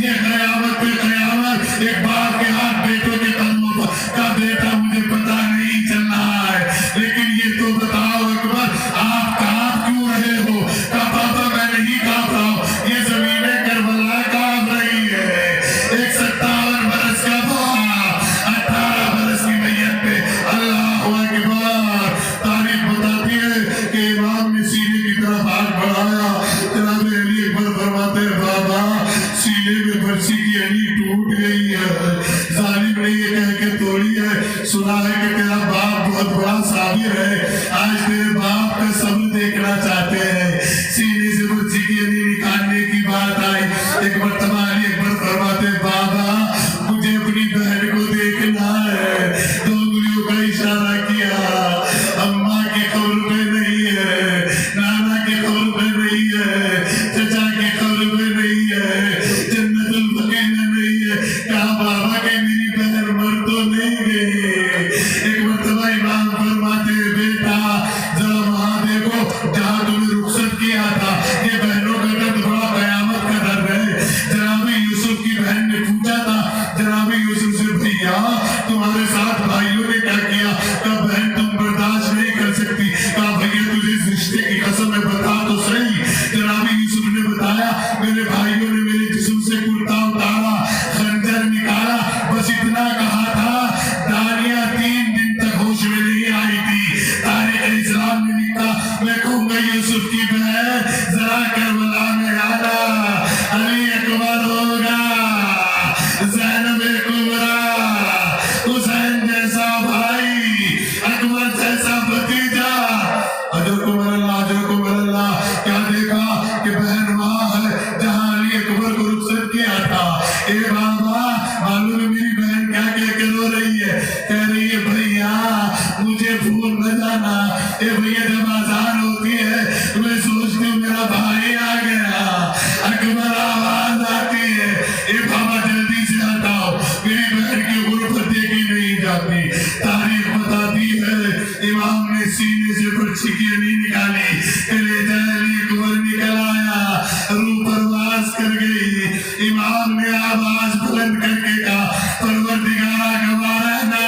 یہ قیامت پہ قیامت ایک باپ کے ہاتھ بیٹوں کے قدموں کا بیٹا مجھے پتا نہیں چل رہا ہے لیکن یہ تو بتاؤ اکبر آپ کام کیوں رہے ہو کہا پاپا میں نہیں کام رہا ہوں یہ زمین کربلا کام رہی ہے 57 برس کا باپ 18 برس کی میت پہ اللہ اکبر تاریخ بتاتی ہے کہ امام نے سینے کی طرف ہاتھ بڑھایا جناب علی اکبر فرماتے ہیں بابا سینے میں برچی کی ہڈی ٹوٹ گئی ہے ظالم نے یہ کہہ کے توڑی ہے سنا ہے کہ تیرا باپ بہت بڑا صابر ہے آج تیرے باپ کا صبر دیکھنا چاہتے ہیں سینے سے برچی کی ہڈی نکالنے کی بات آئی ایک مرتبہ علی اکبر فرماتے ہیں بابا مجھے اپنی بہن کو دیکھنا ہے 2 انگلیوں کا اشارہ کیا اماں کی قبر پہ نہیں ہے نانا کی قبر پہ نہیں ہے چچا کی قبر پہ نہیں ہے جنت البقیع میں نہیں ہے کہا بابا کہ میری بہن مر تو نہیں گئی ایک مرتبہ امام فرماتے ہیں بیٹا ذرا وہاں دیکھو جہاں تمہیں رخصت کیا تھا یہ بہنوں کا درد بڑا قیامت کا درد ہے جناب یوسف کی بہن نے پوچھا تھا جناب یوسف سے بھیا تمہارے ساتھ بھائیوں نے کیا کیا کہا بہن تم برداشت نہیں کر سکتی کہا بھیا تجھے اس رشتے کی قسم ہے بتا تو صحیح جناب یوسف نے بتایا میرے بھائیوں نے میرے جسم سے کرتا اتارا خنجر نکالا بس اتنا کہا تھا دانیہ 3 دن تک ہوش میں نہیں آئی تھی تاریخ اسلام نے لکھا میں کہوں گا یوسف کی بہن ذرا کربلا میں آنا علی اکبر ہوگا زینب کبریٰ حسین جیسا بھائی اکبر جیسا بھتیجا اجر کو مر اللہ کیا دیکھا کہ بہن وہاں ہے جہاں علی اکبر کو رخصت کیا تھا اے بابا معلوم ہے میری بہن کیا کہہ کے رو رہی ہے کہہ رہی ہے بھیا مجھے بھول نہ جانا اے بھیا جب آزان ہوتی ہے میں سوچتی ہوں میرا بھائی آ گیا اکبر آواز آتی ہے اے بابا جلدی سے ہٹاؤ میری بہن کی غربت دیکھی نہیں جاتی تاریخ بتاتی ہے امام نے سینے سے برچی کی ہڈی نکالی کلیجہ علی اکبر نکل آیا روح پرواز کر گئی امام نے آواز بلند کر کے کہا پروردگارا گواہ رہنا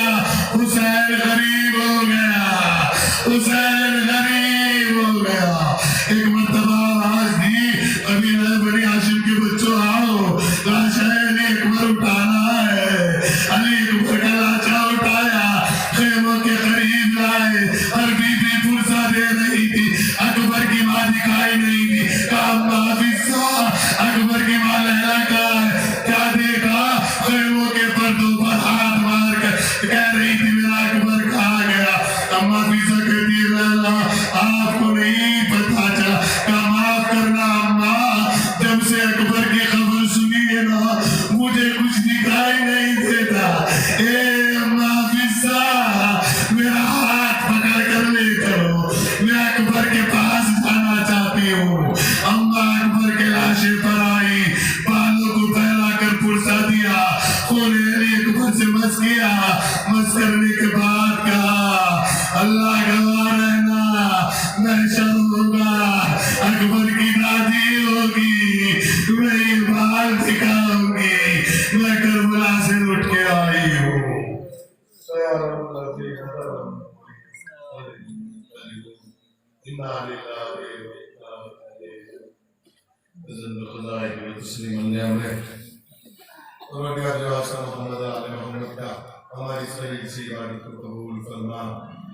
حسین غریب ہو گیا حسین غریب ہو گیا ایک مرتبہ آواز دی ابھی نئے بنی ہاشم کے بچوں آؤ لاشا علی اکبر اٹھانا ہے علی اکبر کا لاشا اٹھایا خیموں کے قریب لائے ہر بی بی پرسا دے رہی تھی اکبر کی ماں دکھائی نہیں تھی کام حافظہ اکبر کی ماں لہلا کا کیا دیکھا خیموں کے پردوں پر ہاتھ مار کر کہہ رہی تھی میرا اکبر کھا گیا اما حافظہ کہتی ہے لہلا آپ کو نہیں پتا چلا کہا معاف کرنا اما جب سے اکبر کی خبر سنی ہے نا مجھے کچھ دکھائی نہیں دیتا اے اما حافظہ میرا ہاتھ پکڑ کر لے چلو میں اکبر کے پاس جانا چاہتی ہوں اما اکبر کے لاشے پر آئی بالوں کو پھیلا کر پرسا دیا خون علی اکبر سے مس کیا مس کرنے کے بعد کہا اللہ گواہ رہنا میں شرم ہوگا اکبر کی دادی ہوگی میں یہ بال دکھاؤں گی میں کربلا سے اٹھ کے آئی ہوں بقضائك وتسليم النعمة اور جو آسان محمد آل محمد کا ہماری ساری سی عبادت کو قبول فرما